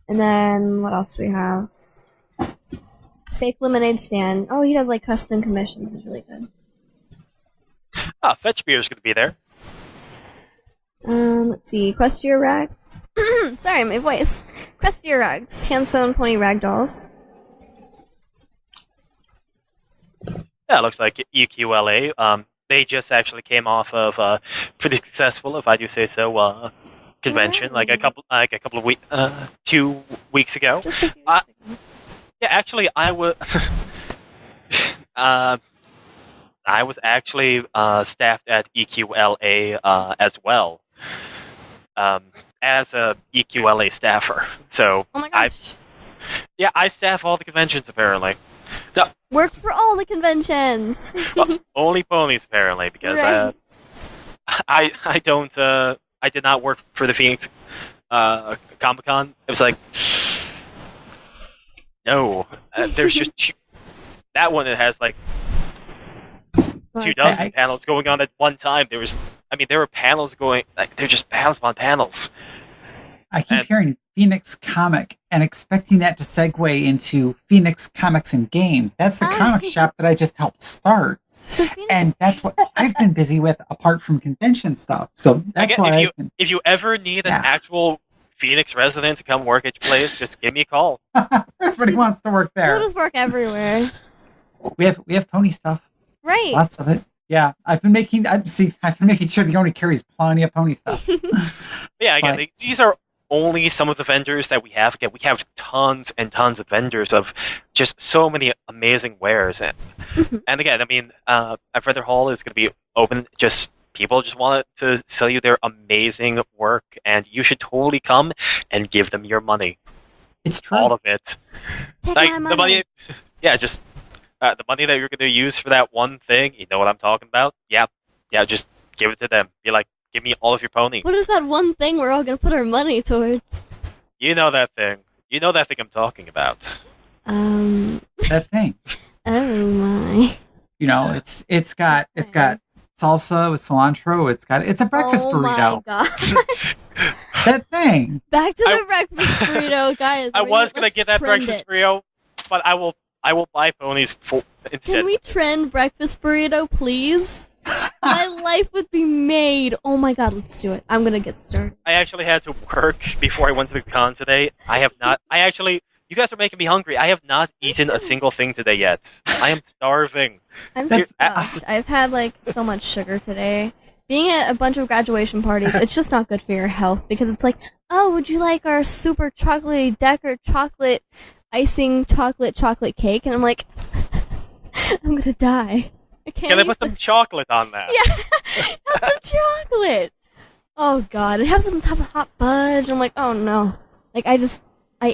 And then what else do we have? Fake Lemonade Stand. Oh, he does like custom commissions. He's really good. Fetch Beer is going to be there. Let's see. Questia Rag. Sorry, my voice. Questia Rags. Hand-sewn pony rag dolls. Yeah, it looks like EQLA. They just actually came off of pretty successful, if I do say so, convention like a couple of weeks, 2 weeks ago. Just a few weeks ago. Yeah, actually, I would. I was actually staffed at EQLA as well, as a EQLA staffer. So Oh my gosh. I staff all the conventions apparently. No, Work for all the conventions. only ponies apparently because Right. I don't I did not work for the Phoenix Comic Con. It was like no, there's just that one that has like 24 panels going on at one time. There were panels going like they're just panels on panels. I keep hearing Phoenix Comic and expecting that to segue into Phoenix Comics and Games. That's the comic shop that I just helped start. So and that's what I've been busy with apart from convention stuff. So that's why if you ever need an actual Phoenix resident to come work at your place, just give me a call. Everybody wants to work there. We'll just work everywhere. We have pony stuff. Right. Lots of it. Yeah, I've been making sure the owner carries plenty of pony stuff. Yeah, again, these are only some of the vendors that we have. Again, we have tons and tons of vendors of just so many amazing wares. And again, I mean, Feather Hall is going to be open. Just people just want to sell you their amazing work, and you should totally come and give them your money. It's true. All of it. Take like my money. the money. Yeah, just the money that you're going to use for that one thing. You know what I'm talking about? Yeah, just give it to them. Be like, give me all of your pony. What is that one thing we're all gonna put our money towards? You know that thing. You know that thing I'm talking about. That thing. Oh my. You know, it's got salsa with cilantro. It's a breakfast burrito. Oh my god. That thing. Back to the breakfast burrito, guys. I was gonna get that trend breakfast it. burrito, but I will buy ponies instead. Can we trend breakfast burrito, please? My life would be made. Oh my god, let's do it. I'm gonna get started. I actually had to work before I went to the con today. You guys are making me hungry. I have not eaten a single thing today yet. I am starving. I'm stuffed. I've had like so much sugar today. Being at a bunch of graduation parties, it's just not good for your health because it's like, oh, would you like our super chocolatey Decker chocolate icing chocolate cake? And I'm like, I'm gonna die. Can I put some chocolate on that? Yeah, have some chocolate. Oh god, it has some type of hot fudge. I'm like, oh no. Like I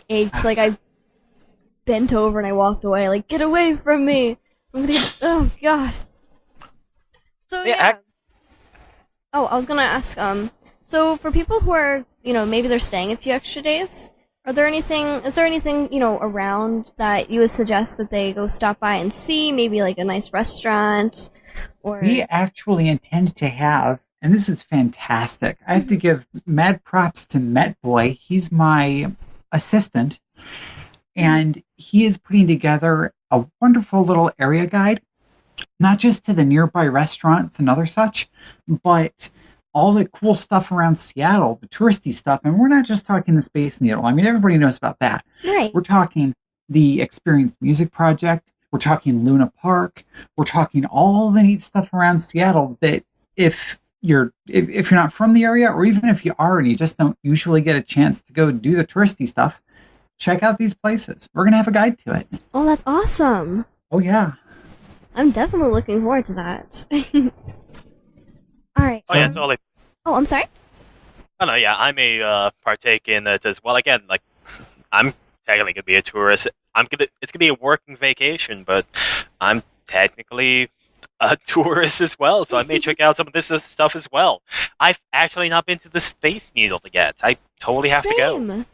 ached. Like I bent over and I walked away. Like, get away from me. I'm gonna get. Oh god. So yeah. Oh, I was gonna ask. So for people who are, maybe they're staying a few extra days. Is there anything, around that you would suggest that they go stop by and see? Maybe like a nice restaurant, or we actually intend to have, and this is fantastic. I have to give mad props to Met Boy. He's my assistant, and he is putting together a wonderful little area guide, not just to the nearby restaurants and other such, but all the cool stuff around Seattle, the touristy stuff. And we're not just talking the Space Needle. I mean, everybody knows about that. Right. We're talking the Experience Music Project. We're talking Luna Park. We're talking all the neat stuff around Seattle that if you're not from the area, or even if you are and you just don't usually get a chance to go do the touristy stuff, check out these places. We're going to have a guide to it. Oh, that's awesome. Oh, yeah. I'm definitely looking forward to that. All right. Oh, yeah, totally. Oh, I'm sorry? Oh, no, yeah, I may partake in it as well. Again, like, I'm technically going to be a tourist. It's going to be a working vacation, but I'm technically a tourist as well, so I may check out some of this stuff as well. I've actually not been to the Space Needle yet. I totally have to go.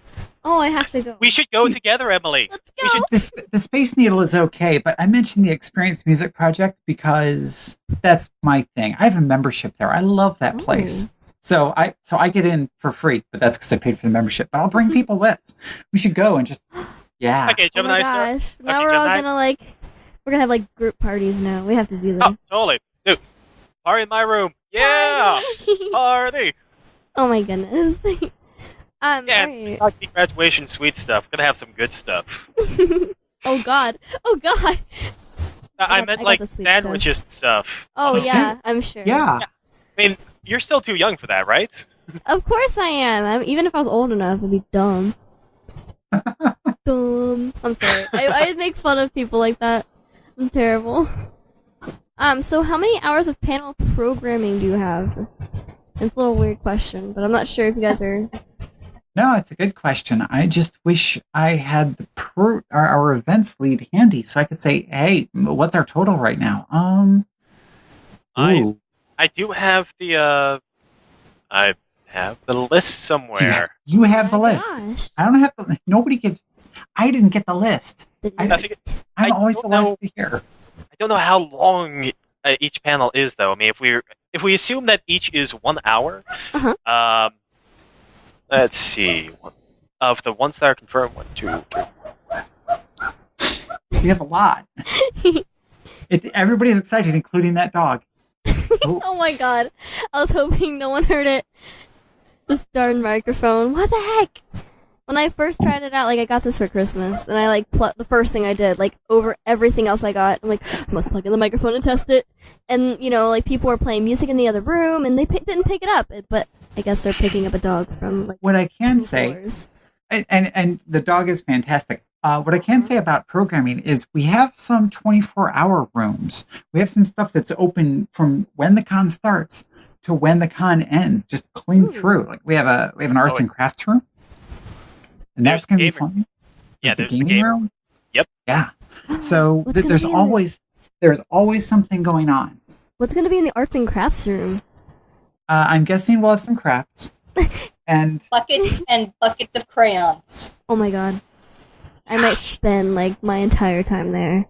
Oh, I have to go. We should go together, Emily. Let's go. The Space Needle is okay, but I mentioned the Experience Music Project because that's my thing. I have a membership there. I love that place. So I get in for free, but that's because I paid for the membership. But I'll bring people with. We should go and just Okay, Gemini, oh my gosh. sir. Now Okay, we're all Gemini. we're gonna have group parties now. We have to do this. Oh, totally. Dude, party in my room. Yeah! Party! Oh my goodness. Yeah, alright. it's like the graduation suite stuff. We're gonna have some good stuff. Oh god. Oh god. I meant got like the sweet sandwiches stuff. Oh yeah, I'm sure. Yeah. I mean, you're still too young for that, right? Of course I am. Even if I was old enough, it'd be dumb. Dumb. I'm sorry. I make fun of people like that. I'm terrible. So how many hours of panel programming do you have? It's a little weird question, but I'm not sure if you guys are. No, it's a good question. I just wish I had our events lead handy so I could say, hey, what's our total right now? I do have the I have the list somewhere. You have the Oh my list. gosh. I don't have the. Nobody gives. I didn't get the list. I'm I always the don't know. last to hear. I don't know how long each panel is, though. I mean, if we assume that each is 1 hour, let's see. Of the ones that are confirmed, 1, 2, 3. We have a lot. Everybody's excited, including that dog. Oh my god. I was hoping no one heard it. This darn microphone. What the heck? When I first tried it out, like, I got this for Christmas, and I, like, the first thing I did, like, over everything else I got, I'm like, I must plug in the microphone and test it. And, you know, like, people were playing music in the other room, and they didn't pick it up. But I guess they're picking up a dog from, like, what I can 2 say, floors. and the dog is fantastic. What I can say about programming is we have some 24-hour rooms. We have some stuff that's open from when the con starts to when the con ends, just clean through. Like we have an arts and crafts room, and that's going to be fun. Yeah, there's there's the gaming room. Yep. Yeah. So What's gonna there's be in always something going on. What's going to be in the arts and crafts room? I'm guessing we'll have some crafts and Buckets and buckets of crayons. Oh my god. I might spend, like, my entire time there.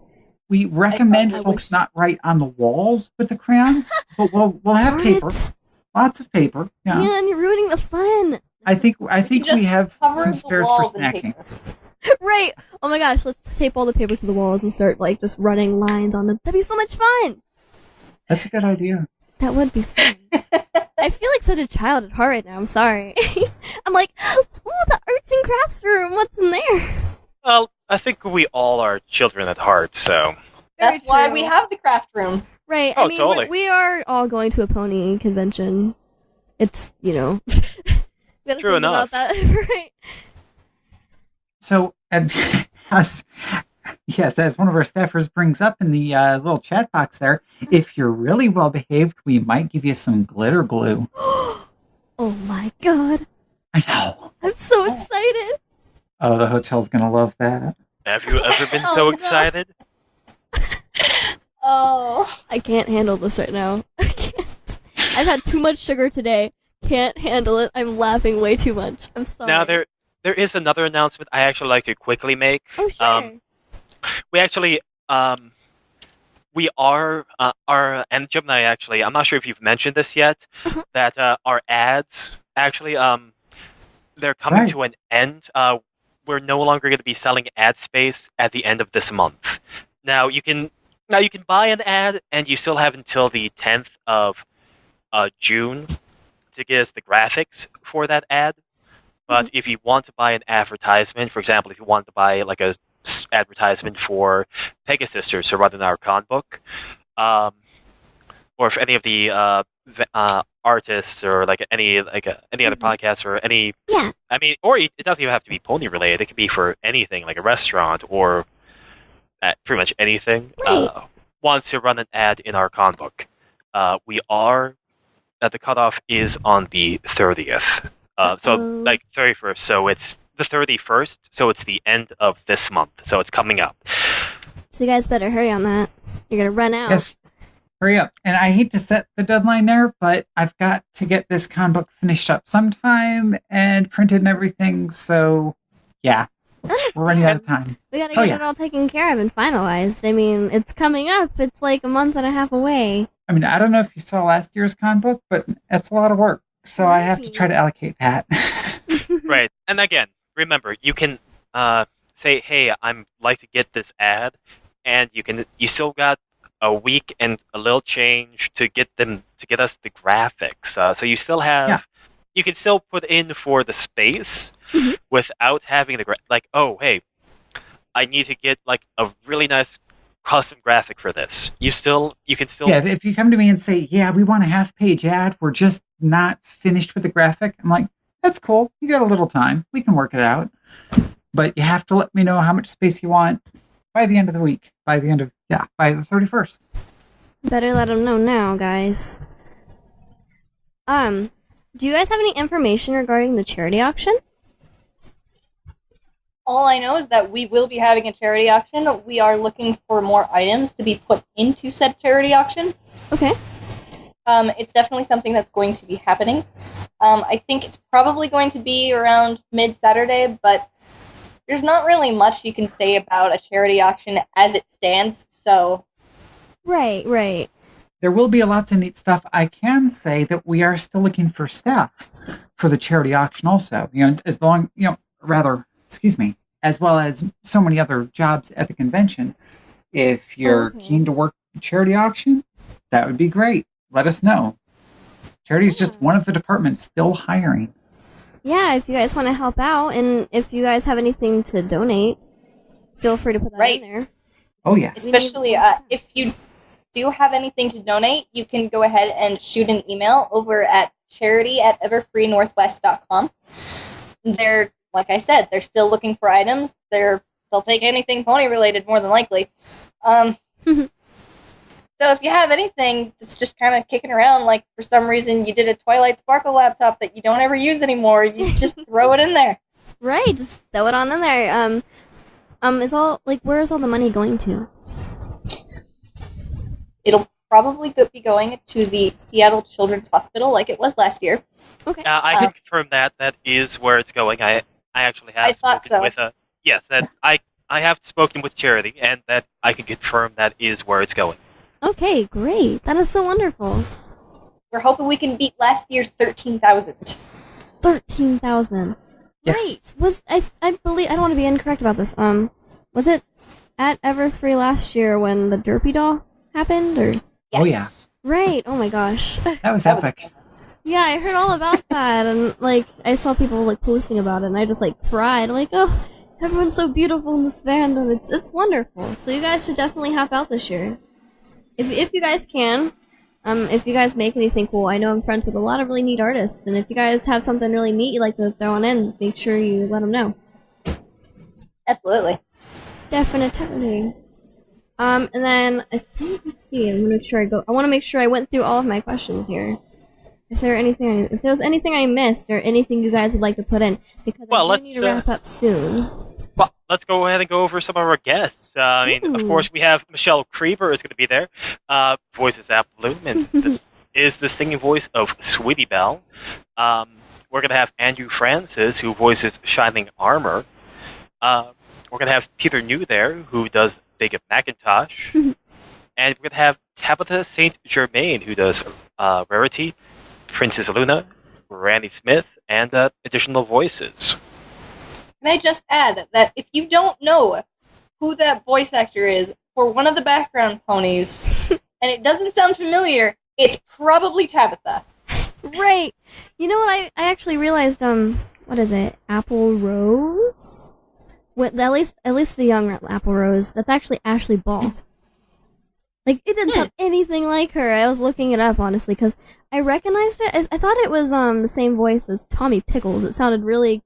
we recommend I folks wish- not write on the walls with the crayons, but we'll have paper, What? lots of paper. Yeah. Man, you're ruining the fun. I think just we have cover some the spares for walls in snacking. paper. Right. Oh my gosh, let's tape all the paper to the walls and start, like, just running lines on them. That'd be so much fun. That's a good idea. That would be fun. I feel like such a child at heart right now. I'm sorry. I'm like, oh, the arts and crafts room. What's in there? Well, I think we all are children at heart, so That's Very why true. we have the craft room. Right. Oh, I mean, totally. we are all going to a pony convention. It's, you know. we gotta True think enough. about that, right? So, as one of our staffers brings up in the little chat box there, if you're really well behaved, we might give you some glitter glue. Oh my god. I know. I'm so excited. Oh, the hotel's gonna love that. have you ever been Oh, so no. excited? Oh. I can't handle this right now. I can't. I've had too much sugar today. Can't handle it. I'm laughing way too much. I'm sorry. Now there is another announcement I actually like to quickly make. Oh, sure. We actually we are and Jim and I actually, I'm not sure if you've mentioned this yet, that our ads actually they're coming Right. to an end. We're no longer going to be selling ad space at the end of this month. Now you can buy an ad, and you still have until the 10th of June to get us the graphics for that ad. But if you want to buy an advertisement, for example, if you want to buy like a advertisement for Pegasisters to run in our con book, or if any of the artists or like any other podcasts or any, Yeah. I mean, or it doesn't even have to be pony related. It could be for anything like a restaurant or pretty much anything. Right. Wants to run an ad in our con book. We are the cutoff is on the 30th. So Uh-oh. like 31st. So it's the 31st. So it's the end of this month. So it's coming up. So you guys better hurry on that. You're gonna run out. Yes, hurry up. And I hate to set the deadline there, but I've got to get this con book finished up sometime and printed and everything. So, yeah, we're running out of time. We gotta Oh, get yeah. it all taken care of and finalized. I mean, it's coming up. It's like a month and a half away. I mean, I don't know if you saw last year's con book, but it's a lot of work. So I have to try to allocate that. Right. And again, remember, you can say, "Hey, I'm like to get this ad," and you still got a week and a little change to get us the graphics. So you still have, Yeah. you can still put in for the space Mhm. without having the like. Oh, hey, I need to get like a really nice custom graphic for this. You can still. Yeah, if you come to me and say, yeah, we want a half-page ad, we're just not finished with the graphic, I'm like, that's cool. You got a little time. We can work it out. But you have to let me know how much space you want by the end of the week, by the 31st. Better let them know now, guys. Do you guys have any information regarding the charity auction? All I know is that we will be having a charity auction. We are looking for more items to be put into said charity auction. Okay. It's definitely something that's going to be happening. I think it's probably going to be around mid-Saturday, but there's not really much you can say about a charity auction as it stands, so... Right. There will be lots of neat stuff. I can say that we are still looking for staff for the charity auction also. As well as so many other jobs at the convention. If you're keen to work the charity auction, that would be great. Let us know. Charity is just one of the departments still hiring. Yeah, if you guys want to help out, and if you guys have anything to donate, feel free to put that in there. Oh, yeah. Especially if you do have anything to donate, you can go ahead and shoot an email over at charity@everfreenorthwest.com. They're, like I said, they're still looking for items. They'll take anything pony related, more than likely. So if you have anything that's just kind of kicking around, like for some reason you did a Twilight Sparkle laptop that you don't ever use anymore, you just throw it in there. Right, just throw it on in there. Where is all the money going to? It'll probably be going to the Seattle Children's Hospital like it was last year. Okay. I can confirm that is where it's going. I actually have spoken with yes, that I have spoken with Charity, and that I can confirm that is where it's going. Okay, great. That is so wonderful. We're hoping we can beat last year's 13,000. 13,000. Yes. Great. I believe, I don't want to be incorrect about this. Was it at Everfree last year when the Derpy doll happened, or? Yes. Oh yeah. Right. Oh my gosh. That was epic. Yeah, I heard all about that, and I saw people posting about it, and I just cried. Oh, everyone's so beautiful in this fandom. It's wonderful. So you guys should definitely help out this year. If you guys can, if you guys make anything cool, I know I'm friends with a lot of really neat artists, and if you guys have something really neat you'd like to throw on in, make sure you let them know. Absolutely. Definitely. And then I think, let's see, I want to make sure I went through all of my questions here. If there's anything I missed or anything you guys would like to put in, because I need to wrap up soon. Well, let's go ahead and go over some of our guests. Of course, we have Michelle Creever is going to be there. Voices Apple Bloom, and this is the singing voice of Sweetie Belle. We're going to have Andrew Francis, who voices Shining Armor. We're going to have Peter New there, who does Big Macintosh. And we're going to have Tabitha St. Germain, who does Rarity, Princess Luna, Randy Smith, and additional voices. Can I just add that if you don't know who that voice actor is for one of the background ponies, and it doesn't sound familiar, it's probably Tabitha. Right. You know what? I actually realized, what is it? Apple Rose? At least the young Apple Rose. That's actually Ashley Ball. It didn't sound anything like her. I was looking it up, honestly, because I recognized it as, I thought it was the same voice as Tommy Pickles. It sounded really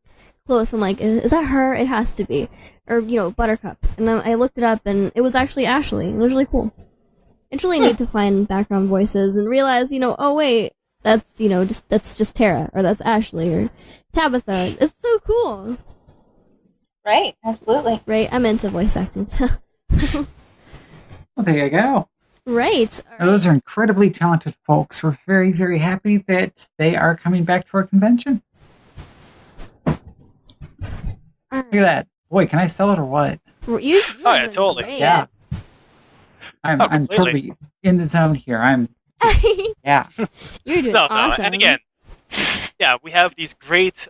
close. I'm like, is that her? It has to be. Or, Buttercup. And then I looked it up, and it was actually Ashley. It was really cool. It's really neat to find background voices and realize, oh wait, that's, that's just Tara, or that's Ashley, or Tabitha. It's so cool. Right, absolutely. Right, I'm into voice acting, so. Well, there you go. Right. Those are incredibly talented folks. We're very, very happy that they are coming back to our convention. Look at that. Boy, can I sell it or what? Yeah, totally. Great. Yeah. I'm totally in the zone here. Yeah. You're doing awesome. And again, yeah, we have these great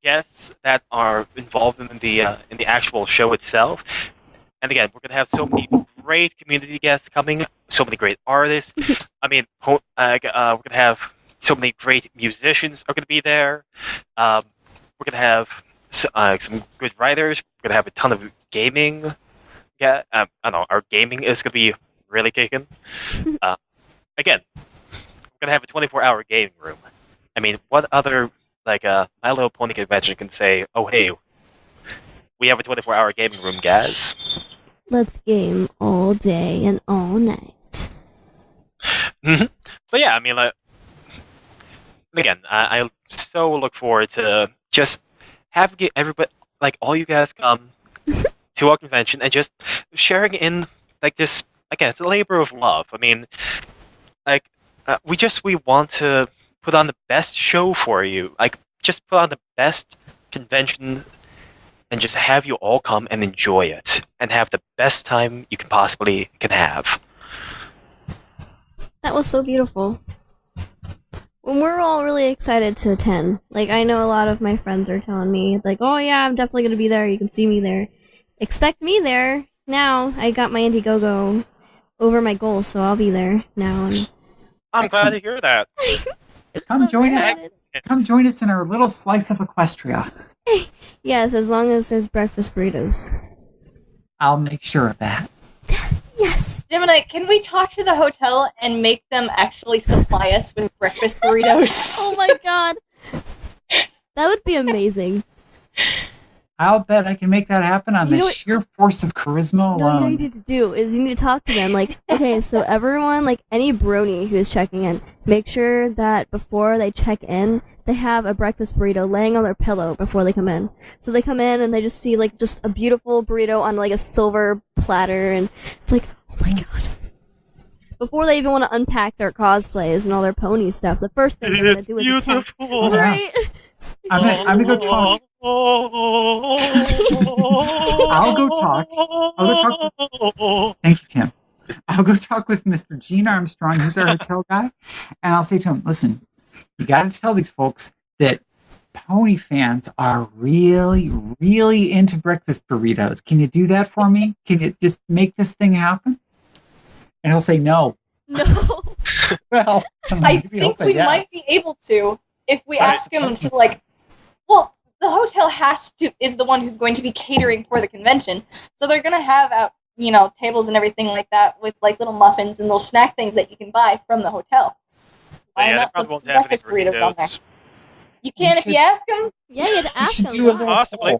guests that are involved in the actual show itself. And again, we're going to have so many great community guests coming, so many great artists. We're going to have so many great musicians are going to be there. We're going to have some good writers. We're going to have a ton of gaming. Yeah, I don't know. Our gaming is going to be really kicking. Again, we're going to have a 24-hour gaming room. What other My Little Pony convention can say, "Oh, hey, we have a 24-hour gaming room, guys"? Let's game all day and all night. Mhm. But yeah, I mean, like, again, I so look forward to just having everybody, like all you guys come to our convention and just sharing in like this. Again, it's a labor of love. I mean, like we want to put on the best show for you. Like just put on the best convention and just have you all come and enjoy it and have the best time you can have. That was so beautiful. When we're all really excited to attend. Like, I know a lot of my friends are telling me, like, oh yeah, I'm definitely going to be there. You can see me there. Expect me there. Now, I got my Indiegogo over my goals, so I'll be there now. And I'm glad to hear that. Come join us. Come join us in our little slice of Equestria. Yes, as long as there's breakfast burritos. I'll make sure of that. Yes. Gemini, can we talk to the hotel and make them actually supply us with breakfast burritos? Oh my god. That would be amazing. I'll bet I can make that happen on the sheer force of charisma No, alone. what you need to do is you need to talk to them. Like, okay, so everyone, like any Brony who is checking in, make sure that before they check in, they have a breakfast burrito laying on their pillow before they come in. So they come in and they just see like just a beautiful burrito on like a silver platter, and it's like, oh my god. Before they even want to unpack their cosplays and all their pony stuff, the first thing they're going to do is attack. beautiful. Right? I'm gonna go talk. I'll go talk. Thank you, Tim. I'll go talk with Mr. Gene Armstrong. He's our hotel guy, and I'll say to him, "Listen, you got to tell these folks that pony fans are really, really into breakfast burritos. Can you do that for me? Can you just make this thing happen?" And he'll say no. No. Well, I think we might be able to if we ask him to, like, well, the hotel is the one who's going to be catering for the convention, so they're going to have out, tables and everything like that with like little muffins and little snack things that you can buy from the hotel. Why not put some breakfast burritos on there? You can if you ask them. Yeah, you had to ask them. Possibly.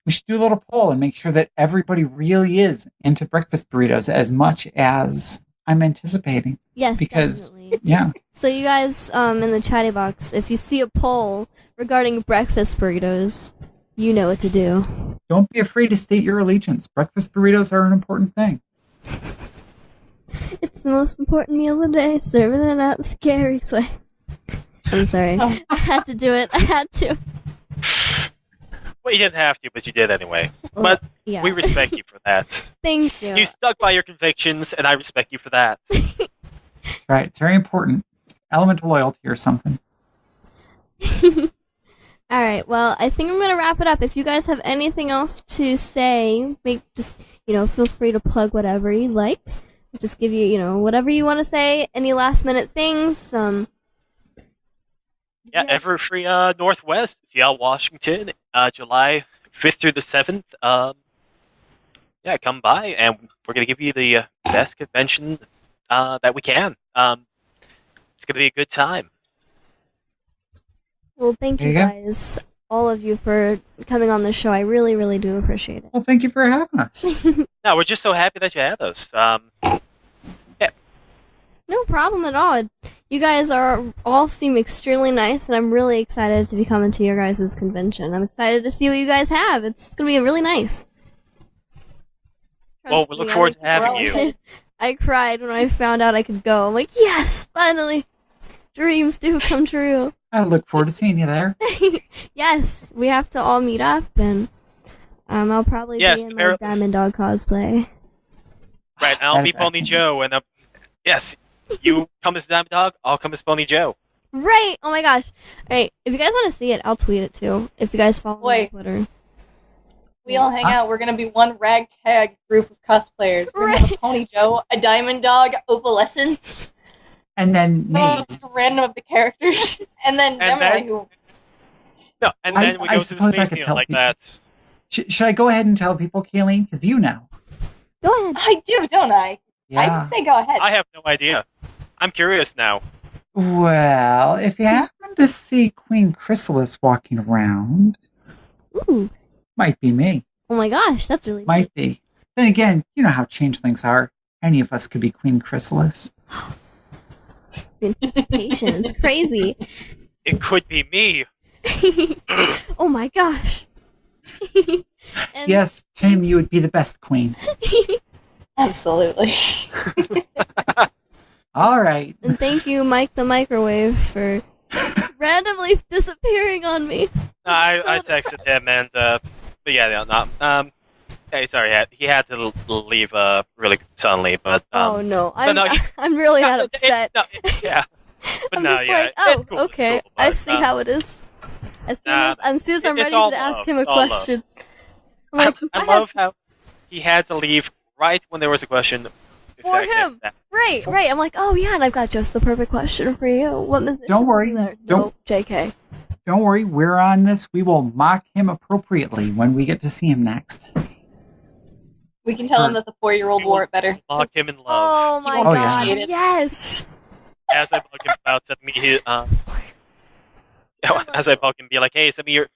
We should do a little poll and make sure that everybody really is into breakfast burritos as much as I'm anticipating. Yes, because definitely. Yeah. So you guys, in the chatty box, if you see a poll regarding breakfast burritos, you know what to do. Don't be afraid to state your allegiance. Breakfast burritos are an important thing. It's the most important meal of the day. Serving it up, scary way. I'm sorry. I had to do it. I had to. Well, you didn't have to, but you did anyway. Well, But yeah. we respect you for that. Thank you. You stuck by your convictions, and I respect you for that. That's right. It's very important. Element of loyalty or something. All right. Well, I think I'm gonna wrap it up. If you guys have anything else to say, feel free to plug whatever you like. Just give you, whatever you want to say. Any last minute things. Yeah, Everfree Northwest, Seattle, Washington, July 5th through the 7th. Yeah, come by, and we're going to give you the best convention that we can. It's going to be a good time. Well, thank you guys, all of you, for coming on the show. I really, really do appreciate it. Well, thank you for having us. No, we're just so happy that you had us. No problem at all. You guys all seem extremely nice, and I'm really excited to be coming to your guys' convention. I'm excited to see what you guys have. It's going to be really nice. Well, we look forward to having you. I cried when I found out I could go. I'm like, yes, finally. Dreams do come true. I look forward to seeing you there. Yes, we have to all meet up, and I'll probably be in my Diamond Dog cosplay. Right, I'll be Pony Joe, and yes, you come as Diamond Dog, I'll come as Pony Joe. Right! Oh my gosh. Alright, if you guys want to see it, I'll tweet it too. If you guys follow me on Twitter. We all hang out. We're going to be one ragtag group of cosplayers. We're going to have a Pony Joe, a Diamond Dog, Opalescence. And then the most random of the characters. And then Gemini, who... No, and then we go to the space needle like that. Should I go ahead and tell people, Kayleen? Because you know. Go ahead. I do, don't I? Yeah. I would say go ahead. I have no idea. I'm curious now. Well, if you happen to see Queen Chrysalis walking around, ooh, might be me. Oh my gosh, that's really might be. Then again, you know how changelings are. Any of us could be Queen Chrysalis. The anticipation. It's crazy. It could be me. Oh my gosh. And Yes, Tim, you would be the best queen. Absolutely. All right. And thank you, Mike the Microwave, for randomly disappearing on me. I texted him and but yeah, no. Hey, sorry, he had to leave really suddenly, but Oh no, no, I'm really not upset. Yeah, but I'm no, just yeah, like, oh, it's cool, okay, it's cool, I but, see how it is. As soon as I'm it's ready all to ask love, him a it's all love. question. I'm like, I love how he had to leave right when there was a question. For exactly him. that. Right. I'm like, oh yeah, and I've got just the perfect question for you. What position? Don't worry. There? Don't- No, JK. Don't worry, we're on this. We will mock him appropriately when we get to see him next. We can tell him that the 4-year-old wore it better. Lock him in love. Oh He my won't god, appreciate it. yes. As I bug him about sending me his, as I bug him, be like, hey, send me your,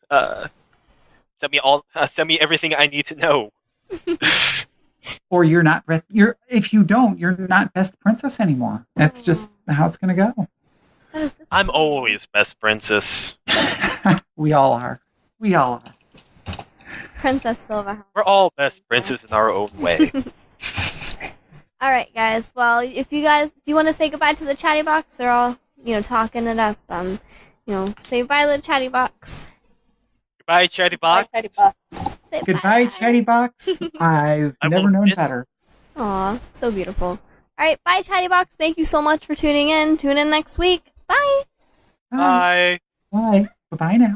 send me everything I need to know. Or you're not if you don't, you're not best princess anymore. That's just how it's gonna go. That is I'm always best princess. We all are. Princess Silverhand. We're all best princes in our own way. All right, guys. Well, if you guys do, you want to say goodbye to the chatty box? They're all, talking it up. Say bye to the chatty box. Goodbye, Chatty Box. Bye, Teddy Box. Say Goodbye, bye. Chatty Box. I've I never will known miss- better. Aw, so beautiful. All right, bye, chatty box. Thank you so much for tuning in. Tune in next week. Bye. Bye. Bye. Bye-bye now.